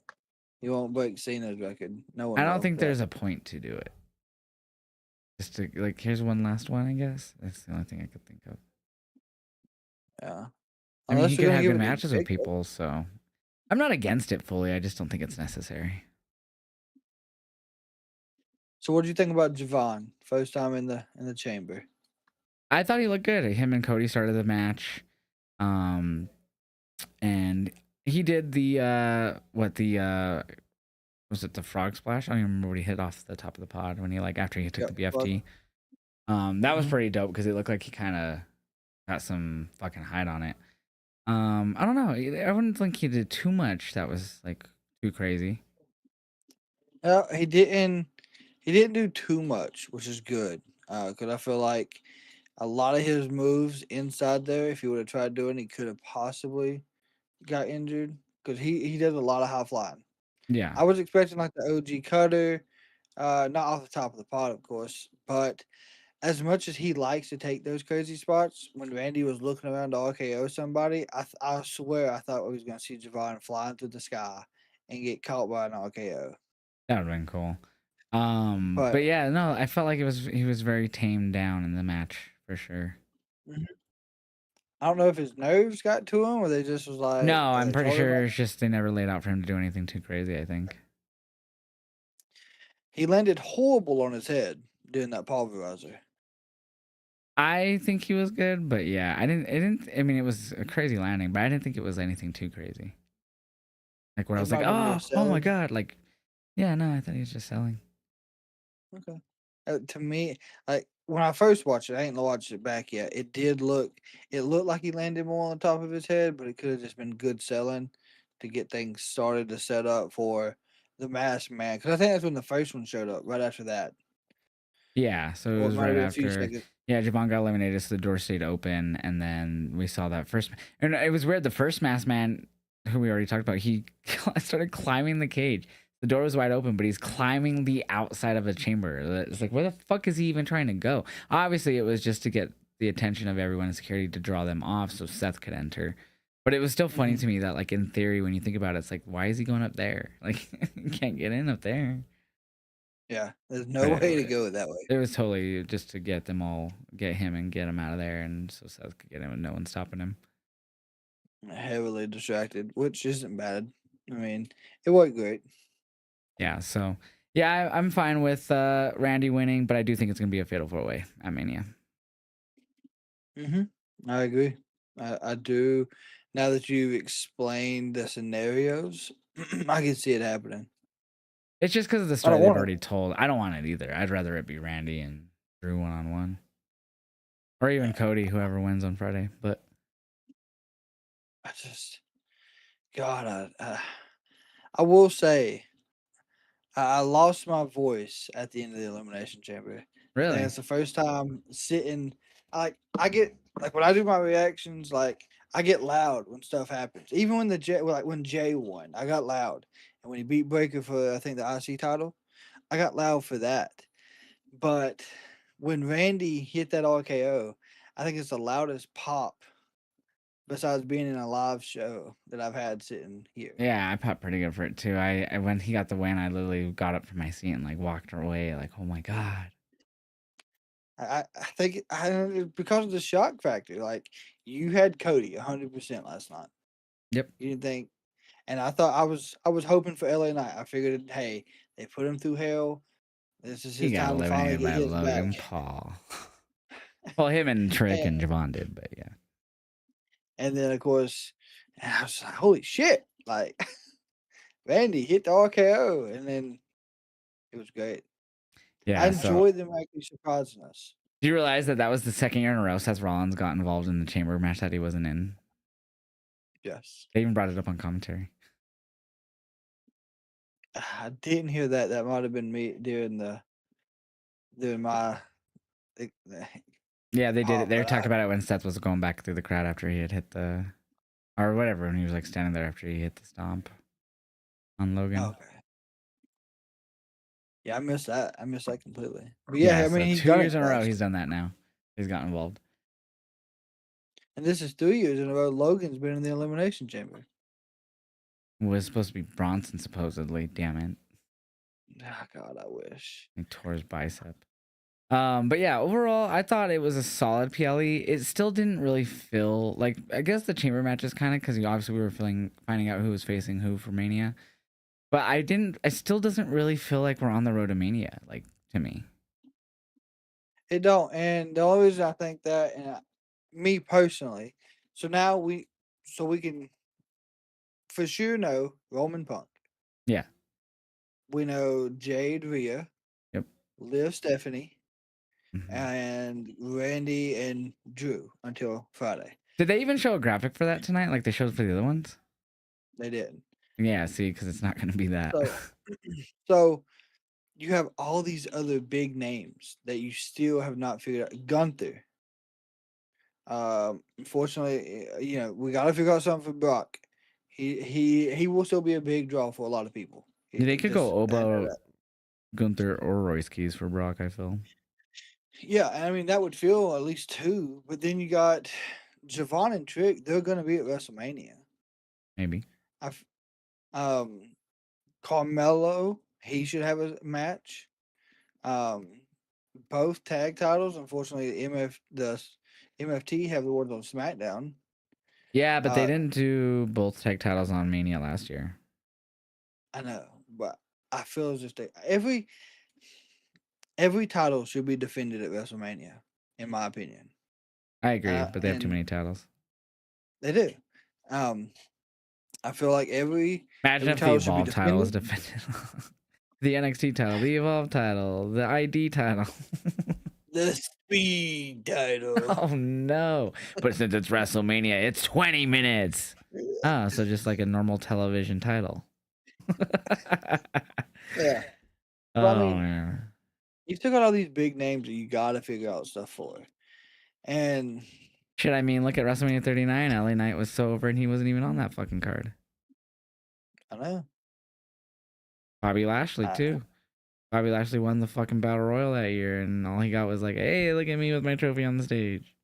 He won't break Cena's record. No I one don't will. think But there's a point to do it. Just to like, here's one last one, I guess. That's the only thing I could think of. yeah, I mean, he unless they're could gonna have give good it to matches with Jacob. people, so I'm not against it fully. I just don't think it's necessary. So what do you think about Javon? First time in the chamber. I thought he looked good. Him and Cody started the match, and he did the was it the frog splash? I don't even remember what he hit off the top of the pod when he after he took Yep. the BFT. That was Mm-hmm. pretty dope because it looked like he kind of got some fucking height on it. I don't know. I wouldn't think he did too much that was too crazy. He didn't. He didn't do too much, which is good. Because I feel like a lot of his moves inside there, if he would have tried doing, he could have possibly got injured. Because he does a lot of high flying. Yeah. I was expecting like the OG cutter, not off the top of the pot, of course, but as much as he likes to take those crazy spots, when Randy was looking around to RKO somebody, I swear I thought we was gonna see Javon flying through the sky and get caught by an RKO. That would have been cool. But But yeah, no, I felt like he was very tamed down in the match for sure. mhm, I don't know if his nerves got to him or they just was No, like, or I'm they pretty told him sure like it's just they never laid out for him to do anything too crazy, I think. he landed horrible on his head doing that pulverizer. I think he was good, but yeah, I mean, it was a crazy landing, but I didn't think it was anything too crazy. Like where I It was like, might have been oh, just oh my selling. God. Like, yeah, no, I thought he was just selling. Okay. To me, like when I first watched it, I ain't watched it back yet. It looked like he landed more on the top of his head, but it could have just been good selling to get things started to set up for the masked man. Because I think that's when the first one showed up. Right after that, Yeah, so it or it was might right have been a few after. seconds. Yeah, Javon got eliminated, so the door stayed open, and then we saw that first. And it was weird. The first masked man, who we already talked about, he started climbing the cage. The door was wide open, but he's climbing the outside of the chamber. It's like, where the fuck is he even trying to go? Obviously, it was just to get the attention of everyone in security to draw them off, so Seth could enter. But it was still funny Hmm. to me that, like, in theory, when you think about it, it's like, why is he going up there? Like, you can't get in up there. Yeah, there's But no way to go that way. it was totally just to get them all, get him and get him out of there, and so Seth could get him, and no one stopping him. Heavily distracted, which isn't bad. I mean, it worked great. Yeah, so yeah, I'm fine with Randy winning, but I do think it's gonna be a fatal 4-way at Mania. I agree. I do. Now that you've explained the scenarios, I can see it happening. It's just because of the I story don't they've want it. already told. I don't want it either. I'd rather it be Randy and Drew 1-on-1, or even Cody, whoever wins on Friday. But I just, God, I will say, I lost my voice at the end of the Elimination Chamber. I think really, it's the first time sitting. I get like when I do my reactions, like I get loud when stuff happens. Even when when Jay won, I got loud, and when he beat Breaker for I think the IC title, I got loud for that. But when Randy hit that RKO, I think it's the loudest pop besides being in a live show that I've had sitting here. yeah, I popped pretty good for it too. I when he got the win, I literally got up from my seat and like walked away, like, oh my god. I think because of the shock factor. Like you had Cody 100% last night. Yep. You didn't think, and I was hoping for LA Knight. I figured, hey, they put him through hell. This is He his got time to finally eliminated get by his back. Logan Paul. Well, him and Trick And, and Javon did, but yeah. and then of course, I was like, holy shit! Like Randy hit the RKO, and then it was great. I Yeah, so enjoyed them actually surprising us. do you realize that that was the second year in a row Seth Rollins got involved in the chamber match that he wasn't in? Yes, They even brought it up on commentary. I didn't hear that. That might have been me during my the Yeah, they did it. pop, They but talked about it when Seth was going back through the crowd after he had hit the, or whatever, when he was like standing there after he hit the stomp on Logan. okay. Yeah, I missed that. I missed that completely. But Yeah, yeah, I so mean, he's 2 done it years in a row twice, he's done that now. He's got involved. and this is 3 years in a row. Logan's been in the elimination chamber. It was supposed to be Bronson supposedly. Damn it, Ah, God, I wish. he tore his bicep. But yeah, overall, I thought it was a solid PLE. It still didn't really feel like, I guess the chamber matches kind of, because obviously we were finding out who was facing who for Mania. But I didn't. It still doesn't really feel like we're on the road to Mania, like to me. It don't, and the only reason I think that, and me personally, so now we can for sure know Roman Punk. Yeah. We know Jade Rhea, Yep. Liv Stephanie, Hmm. and Randy and Drew until Friday. Did they even show a graphic for that tonight, like they showed for the other ones? They didn't. Yeah. See, because it's not going to be that. So, so you have all these other big names that you still have not figured out. Gunther. Unfortunately, we got to figure out something for Brock. He will still be a big draw for a lot of people. They could go Just Oba, I know or that. Gunther, or Royce Keys for Brock. I feel Yeah, I mean that would fill at least two, but then you got Javon and Trick. They're going to be at WrestleMania. maybe. I've Carmelo. He should have a match. Um, both tag titles. Unfortunately, the MFT have the words on SmackDown. Yeah, but they Uh, didn't do both tag titles on Mania last year. I know, but I feel as if every title should be defended at WrestleMania, in my opinion. I agree, but they have too And many titles. they do. Um, I feel like Imagine every if the title should be Evolve title was defended. defended. The NXT title, the Evolve title, the ID title. The speed title. Oh no. But since it's WrestleMania, it's 20 minutes. Ah, so just like a normal television title. Yeah. Well, I Oh mean, man. you still got all these big names that you got to figure out stuff for. And Shit, I mean, look at WrestleMania 39. LA Knight was so over and he wasn't even on that fucking card. I know. Bobby Lashley, I, too. Bobby Lashley won the fucking Battle Royal that year, and all he got was like, hey, look at me with my trophy on the stage.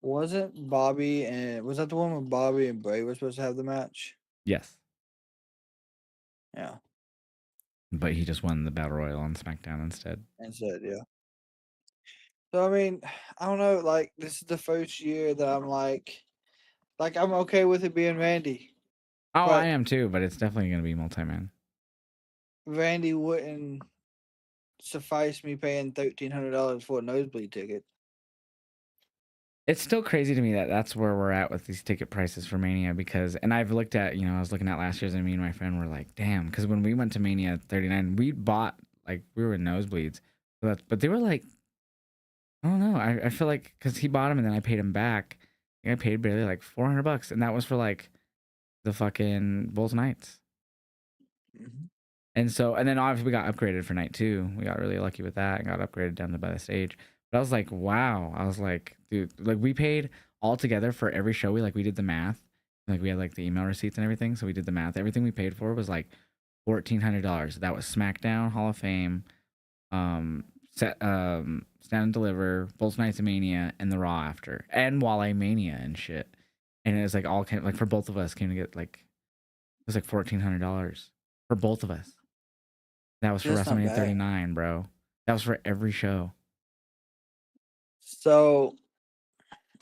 wasn't Bobby and was that the one where Bobby and Bray were supposed to have the match? Yes. Yeah. But he just won the Battle Royal on SmackDown instead. And said, yeah. So I mean, I don't know. Like this is the first year that I'm like I'm okay with it being Randy, Oh, I but am too, but it's definitely going to be multi-man. Randy wouldn't suffice me paying $1,300 for a nosebleed ticket. It's still crazy to me that that's where we're at with these ticket prices for Mania because, and I've looked at, I was looking at last year's and me and my friend were like, damn, because when we went to Mania 39, we bought, like, we were in nosebleeds, but they were like, I don't know, I feel like, because he bought them and then I paid him back, I paid barely like $400, and that was for like the fucking both nights. Mm-hmm. And so, and then obviously we got upgraded for night two. We got really lucky with that and got upgraded down to by the stage. But I was like, wow. I was like, dude, like we paid all together for every show. We did the math. Like we had like the email receipts and everything. So we did the math. Everything we paid for was like $1,400. That was SmackDown, Hall of Fame, Stand and Deliver, both Nights of Mania, and the Raw after, and Wale Mania and shit. And it was like all came, like for both of us came to get like it was like $1,400 for both of us. That was for That's not WrestleMania bad. 39, bro. That was for every show. So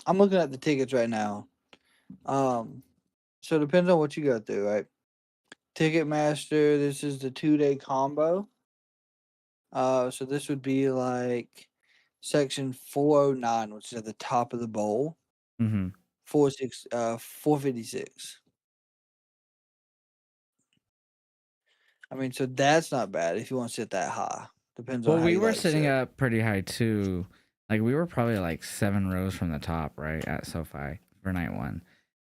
I'm looking at the tickets right now. So it depends on what you go through, right? Ticketmaster, this is the 2-day combo. So this would be like section 409, which is at the top of the bowl. Mm-hmm. 456. I mean, so that's not bad if you want to sit that high. Depends on Well, how we you were like to sitting sit. up pretty high too. Like we were probably like 7 rows from the top, right, at SoFi for night one.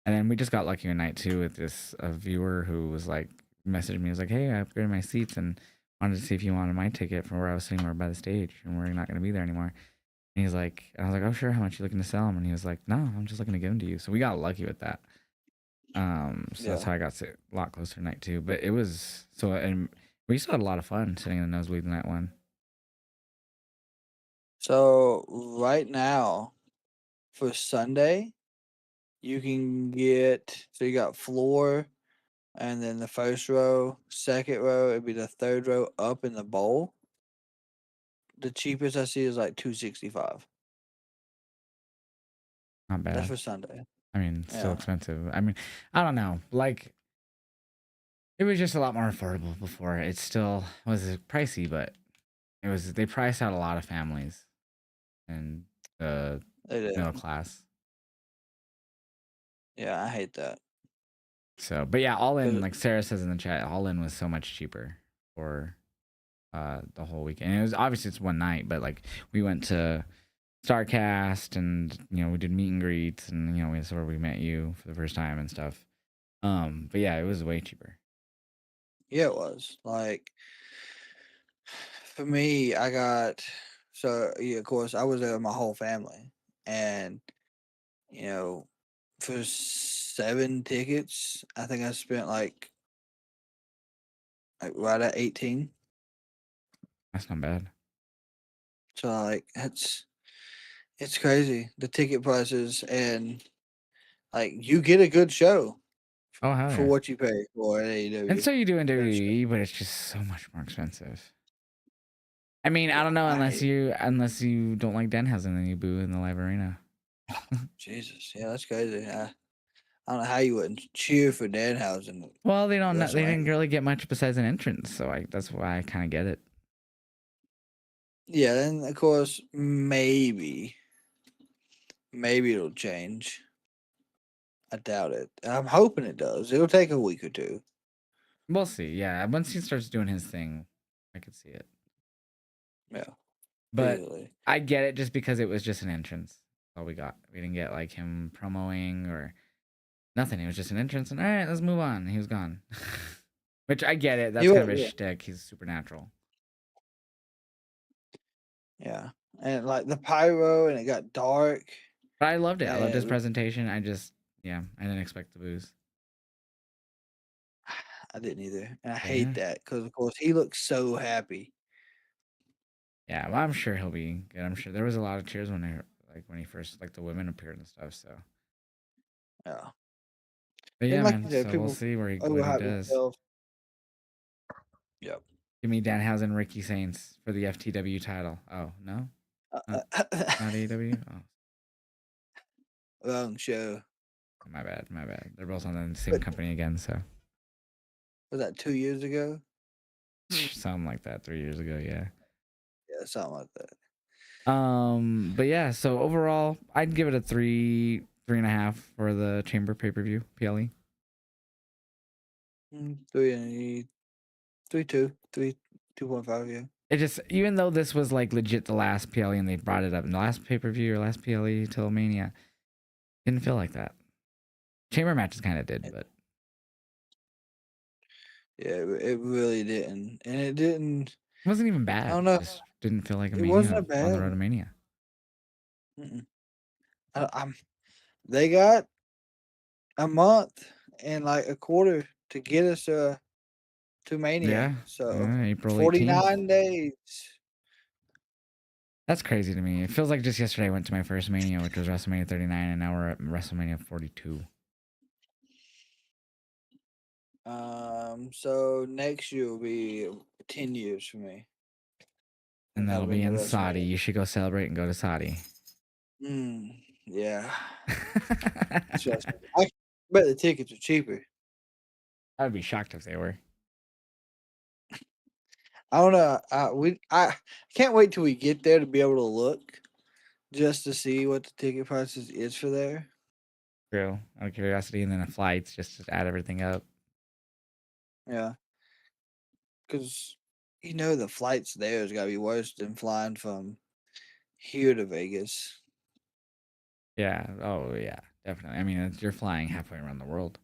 And then we just got lucky on night two with this a viewer who was like messaged me. He was like, "Hey, I upgraded my seats and wanted to see if you wanted my ticket from where I was sitting, where by the stage, and we're not going to be there anymore." And he's like, and I was like, "Oh, sure. How much you looking to sell them?" And he was like, "No, I'm just looking to give them to you." So we got lucky with that. So that's Yeah. how I got a lot closer to night two. But it was so, and we still had a lot of fun sitting in the nosebleed in that one. So right now for Sunday, you can get, so you got floor and then the first row, second row, it'd be the third row up in the bowl. The cheapest I see is like 265. Not That's bad. for Sunday. I mean, it's still Yeah. expensive. I mean, I don't know. Like, it was just a lot more affordable before. It still was pricey, but it was they priced out a lot of families and the It middle is. class. Yeah, I hate that. So, but yeah, all in, 'Cause like Sarah says in the chat, all in was so much cheaper for the whole weekend. And it was obviously it's one night, but like we went to Starcast and we did meet and greets and that's where we met you for the first time and stuff. But yeah, it was way cheaper. yeah, it was. Like for me, I got, so yeah, of course I was there with my whole family. And, you know, for 7 tickets, I think I spent like right at 18. That's not bad. So like it's crazy. The ticket prices, and like you get a good show Oh hell for yeah. what you pay for at And AEW. so you do in Good show. WWE, but it's just so much more expensive. I mean, I Yeah, don't know I hate unless you don't like Danhausen and you boo in the live arena. Jesus. Yeah, that's crazy. I don't know how you wouldn't cheer for Danhausen at Well, they didn't WrestleMania. really get much besides an entrance, so that's why I kind of get it. Yeah, and of course maybe it'll change. I doubt it. I'm hoping it does. It'll take a week or two. We'll see. Yeah, once he starts doing his thing, I could see it. Yeah, But easily. I get it just because it was just an entrance. That's all we got. We didn't get like him promoing or nothing. It was just an entrance, and all right, let's move on. And he was gone. Which I get it. That's You kind of his yeah, shtick. He's supernatural. yeah. And like the pyro, and it got dark, But I loved it. I loved his and presentation. Yeah, I didn't expect the booze. I didn't either. And I But hate yeah, that because of course he looks so happy. yeah. Well, I'm sure he'll be good. I'm sure there was a lot of cheers when he first like the women appeared and stuff. So, Yeah. but And yeah, like man. you said, So we'll people see what he overhype does. themselves. Yep. Give me Danhausen, Ricky Saints for the FTW title. Oh no, not AEW. Oh, Wrong show. my bad, my bad. They're both on the same But company again. So was that 2 years ago? Something like that 3 years ago. Yeah. Yeah, something like that. But yeah. So overall, I'd give it a 3.5 for the Chamber pay-per-view PLE. 2.5. Yeah. It just, even though this was like legit the last PLE and they brought it up in the last pay-per-view or last PLE till Mania, didn't feel like that. Chamber matches kind of did, but Yeah, it really didn't, and it didn't. it wasn't even I bad. don't It know. just didn't feel like a It wasn't Mania a on the road bad. to Mania. Mm-mm. They got a month and like a quarter to get us to Mania. Yeah, So April 18th. 49 days. That's crazy to me. It feels like just yesterday I went to my first Mania, which was WrestleMania 39, and now we're at WrestleMania 42. So next year will be 10 years for me. And And that'll I've be been to in Saudi. WrestleMania. You should go celebrate and go to Saudi. Yeah. Trust me. I bet the tickets are cheaper. I would be shocked if they were. I don't know. I can't wait till we get there to be able to look just to see what the ticket prices is for there. True. Out of curiosity, and then the flights just to add everything up. Yeah. Because, the flights there has got to be worse than flying from here to Vegas. Yeah. Oh, yeah. Definitely. I mean, you're flying halfway around the world.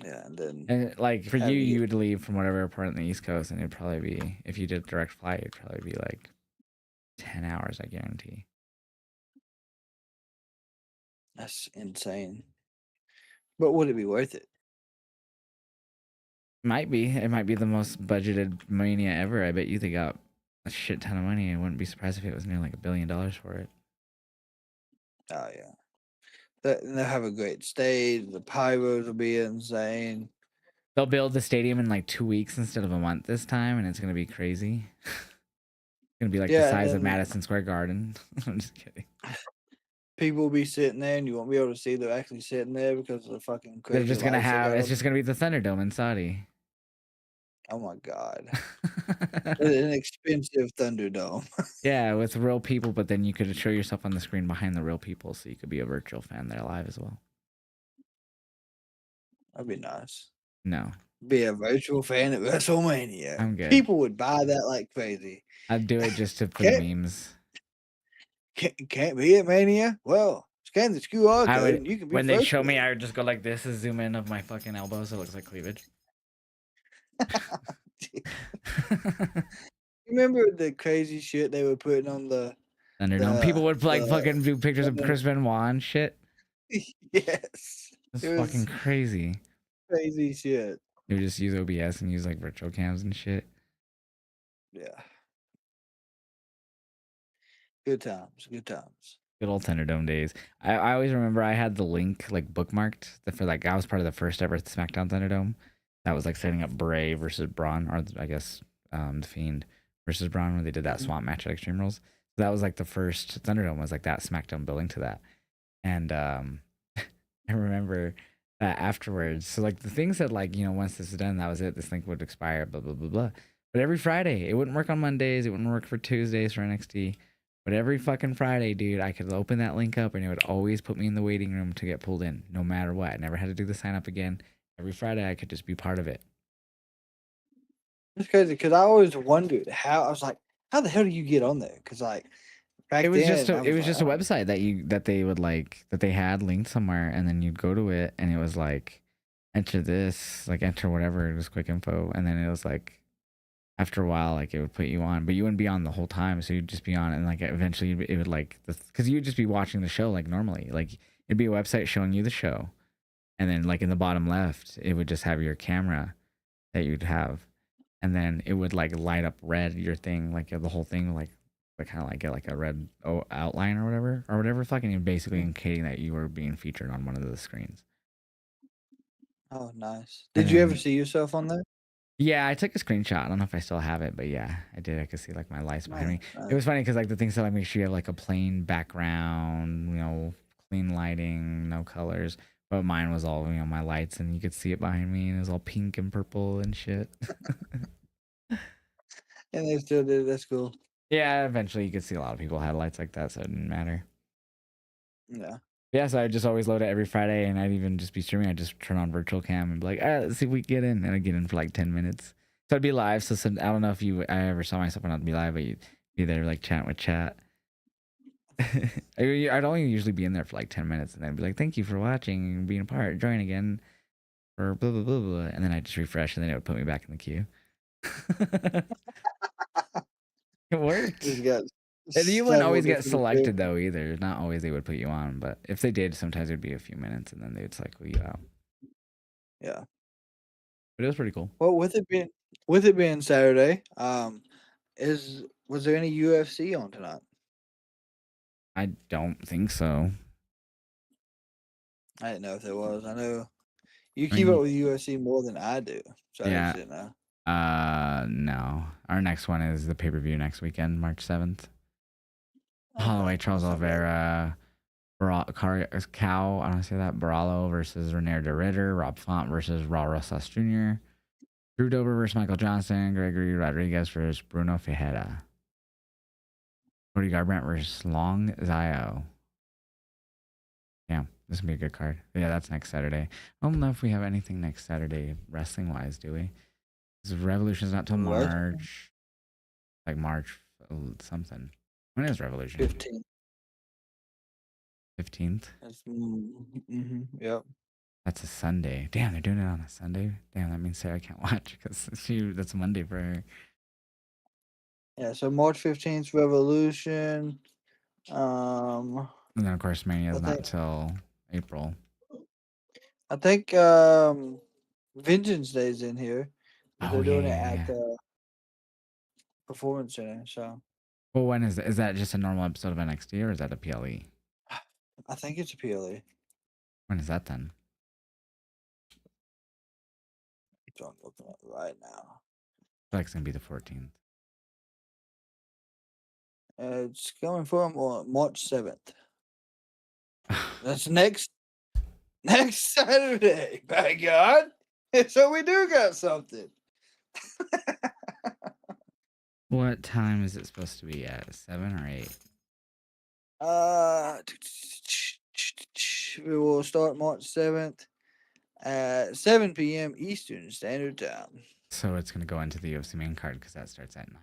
Yeah. And then And like for you, having to you get, would leave from whatever airport on the East Coast, and it'd probably be, if you did direct flight, it'd probably be like 10 hours, I guarantee. that's insane. But would it be worth it? Might be. It might be the most budgeted Mania ever. I bet you they got a shit ton of money. I wouldn't be surprised if it was near like $1 billion for it. Oh, yeah. They'll have a great stage. The pyros will be insane. They'll build the stadium in like 2 weeks instead of a month this time, and it's gonna be crazy. It's gonna be like the Yeah. And size of then Madison Square Garden. I'm just kidding. people will be sitting there and you won't be able to see they're actually sitting there because of the fucking They're crazy just gonna lights they have. got It's on. just gonna be the Thunderdome in Saudi. Oh my God. An expensive Thunderdome. Yeah, with real people, but then you could show yourself on the screen behind the real people, so you could be a virtual fan there live as well. That'd be nice. No, Be a virtual fan at WrestleMania. I'm good. People would buy that like crazy. I'd do it just for the Can't memes. can't be at Mania? Well, scan the QR I code would, and you can be when they first. show me, I would just go like this, is zoom in of my fucking elbow so it looks like cleavage. Remember the crazy shit they were putting on the Thunderdome. People would like the fucking do pictures of Chris Benoit and shit. yes. It's It was fucking crazy. crazy shit. They would just use OBS and use like virtual cams and shit. Yeah. Good times. Good times. Good old Thunderdome days. I always remember I had the link like bookmarked for like I was part of the first ever SmackDown Thunderdome. That was like setting up Bray versus Braun, or I guess the Fiend versus Braun when they did that swamp match at Extreme Rules. That was like the first Thunderdome was like that SmackDown building to that. And I remember that afterwards. So like the thing said like, once this is done, that was it. This link would expire, blah blah blah blah. But every Friday, it wouldn't work on Mondays. It wouldn't work for Tuesdays for NXT. But every fucking Friday, dude, I could open that link up and it would always put me in the waiting room to get pulled in, no matter what. I never had to do the sign up again. Every Friday, I could just be part of it. It's crazy because I always wondered how I was like, how the hell do you get on there? Because like back It was just then, I a, it was was like, just a website that they would like that they had linked somewhere, and then you'd go to it, and it was like enter this, like enter whatever. It was quick info, and then it was like after a while, like it would put you on, but you wouldn't be on the whole time. So you'd just be on, and like eventually it would like because you'd just be watching the show like normally. Like it'd be a website showing you the show, and then like in the bottom left, it would just have your camera that you'd have, and then it would like light up red your thing, like the whole thing, like kind of like get like a red outline or whatever, fucking basically indicating that you were being featured on one of the screens. oh, nice. And Did you ever then see yourself on there? yeah, I took a screenshot. I don't know if I still have it, but yeah, I did. I could see like my lights behind me. Nice. It was funny because like the thing said like make sure you have like a plain background, clean lighting, no colors. But mine was all, my lights, and you could see it behind me, and it was all pink and purple and shit. And they still did it. That's cool. Yeah, eventually you could see a lot of people had lights like that, so it didn't matter. Yeah. Yeah, so I just always load it every Friday, and I'd even just be streaming. I'd just turn on virtual cam and be like, let's see if we can get in. And I'd get in for like 10 minutes. So I'd be live. So I don't know if I ever saw myself when I'd be live, but you'd be there like chatting with chat. I'd only usually be in there for like 10 minutes, and then I'd be like, thank you for watching and being a part. Join again for blah, blah, blah, blah. And then I'd just refresh, and then it would put me back in the queue. It Just worked. got And you wouldn't several always get different selected, experiences. though, either. Not always they would put you on, but if they did, sometimes it would be a few minutes, and then they would cycle you out. Yeah. But it was pretty cool. Well, with it being Saturday, was there any UFC on tonight? I don't think so. I didn't know if there was. I know you I keep up mean, with UFC more than I do, so I just yeah. didn't know. No. Our next one is the pay per view next weekend, March 7th. Holloway, Charles That's not bad. Oliveira, Cow, I don't say that. Baralo versus Renier de Ritter, Rob Font versus Raul Rosas Jr., Drew Dober versus Michael Johnson, Gregory Rodriguez versus Bruno Ferreira, Cody Garbrandt versus Long Zio. Yeah, this is gonna be a good card. But yeah, that's next Saturday. I don't know if we have anything next Saturday wrestling wise, do we? Because Revolution's not till What? March. Like March something. When is Revolution? 15. 15th? Yep. That's a Sunday. Damn, they're doing it on a Sunday. Damn, that means Sarah can't watch because that's Monday for her. Yeah. So March 15th, Revolution. Um, And then of course Mania I is not think till April. I think Vengeance Day's in here, but Oh they're yeah, doing it yeah, at yeah. the Performance Center. So Well, when is that? Is that just a normal episode of NXT or is that a PLE? I think it's a PLE. When is that then? So I'm looking at it right now. I feel like it's gonna be the 14th. It's going from March 7th. That's next Saturday. By God. So we do got something. What time is it supposed to be at? 7 or 8? Uh, we will start March 7th at 7 p.m. Eastern Standard Time. So it's gonna go into the UFC main card because that starts at 9.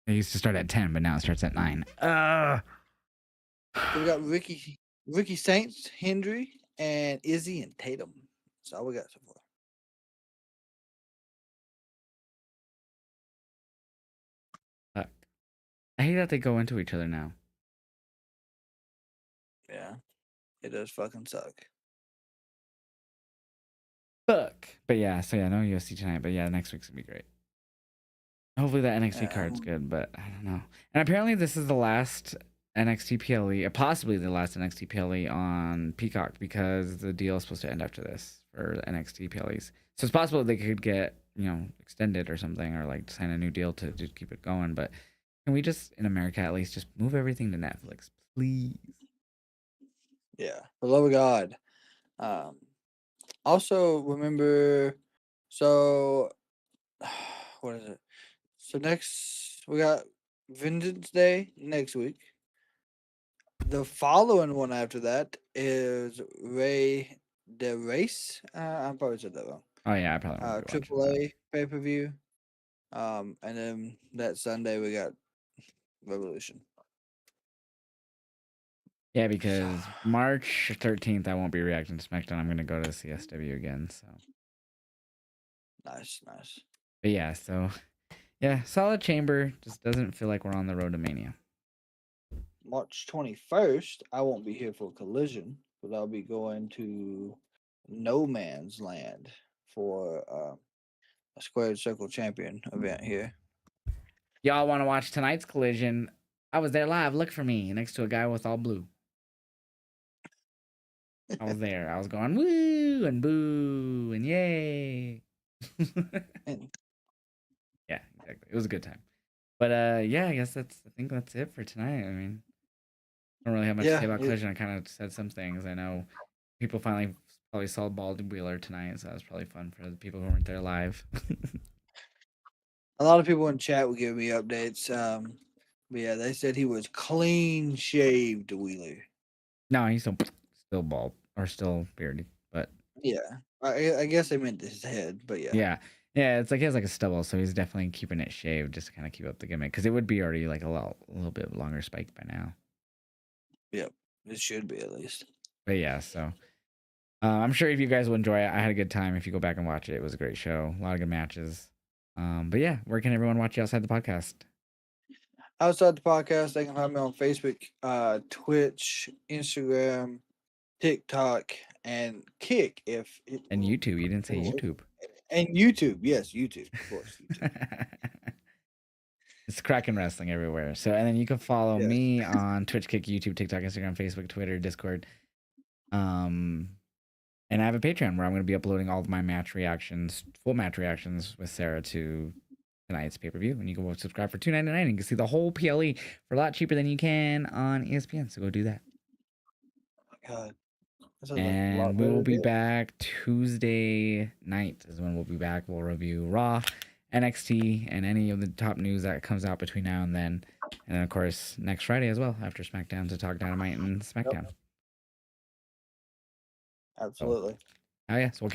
It used to start at 10, but now it starts at 9. So we got Ricky Saints, Hendry, and Izzy and Tatum. That's all we got so far. Fuck. I hate that they go into each other now. Yeah, it does fucking suck. Fuck. But yeah, so yeah, no UFC tonight, but yeah, next week's gonna be great. Hopefully that NXT Yeah, card's good, but I don't know. And apparently this is the last NXT PLE, possibly the last NXT PLE on Peacock because the deal is supposed to end after this for the NXT PLEs. So it's possible they could get, extended or something or like sign a new deal to keep it going. But can we just, in America at least, just move everything to Netflix, please? yeah, for the love of God. Um, also remember, so what is it? So next we got Vengeance Day next week. The following one after that is Ray the Race. I probably said that wrong. Oh yeah, I probably won't be watching that. AAA pay per view. And then that Sunday we got Revolution. Yeah, So because March 13th I won't be reacting to SmackDown. I'm gonna go to CSW again. So, nice, nice. but yeah, so yeah, solid chamber. Just doesn't feel like we're on the road to Mania. March 21st, I won't be here for Collision, but I'll be going to No Man's Land for a Squared Circle Champion event here. Y'all want to watch tonight's Collision? I was there live. Look for me next to a guy with all blue. I was there. I was going woo and boo and yay. And Yeah, exactly. It was a good time. But yeah, I think that's it for tonight. I mean, I don't really have much to say yeah, about Collision. I kind of said some things. I know people finally Probably saw Bald Wheeler tonight, so that was probably fun for the people who weren't there live. A lot of people in chat will give me updates. But yeah, they said he was clean shaved Wheeler. No, he's still bald or still bearded, but Yeah, I guess they meant his head, but yeah. yeah, it's like he has like a stubble, so he's definitely keeping it shaved just to kind of keep up the gimmick because it would be already like a little bit longer spike by now. Yep, it should be at least. But yeah, so I'm sure if you guys will enjoy it, I had a good time. If you go back and watch it, it was a great show, a lot of good matches. But yeah, where can everyone watch you outside the podcast? Outside the podcast, they can find me on Facebook, Twitch, Instagram, TikTok, and Kick. And YouTube, you didn't say YouTube. And YouTube, yes, YouTube, of course. YouTube. It's Kraken Wrestling everywhere. So, and then you can follow Yes. me on Twitch, Kick, YouTube, TikTok, Instagram, Facebook, Twitter, Discord. And I have a Patreon where I'm going to be uploading all of my match reactions, full match reactions with Sarah to tonight's pay per view. And you can subscribe for $2.99 and you can see the whole PLE for a lot cheaper than you can on ESPN. So go do that. Oh my God. And we will be back Tuesday night is when we'll be back. We'll review Raw, NXT, and any of the top news that comes out between now and then. And then, of course, next Friday as well after SmackDown to talk Dynamite and SmackDown. Yep. Absolutely. Oh, yeah. So we'll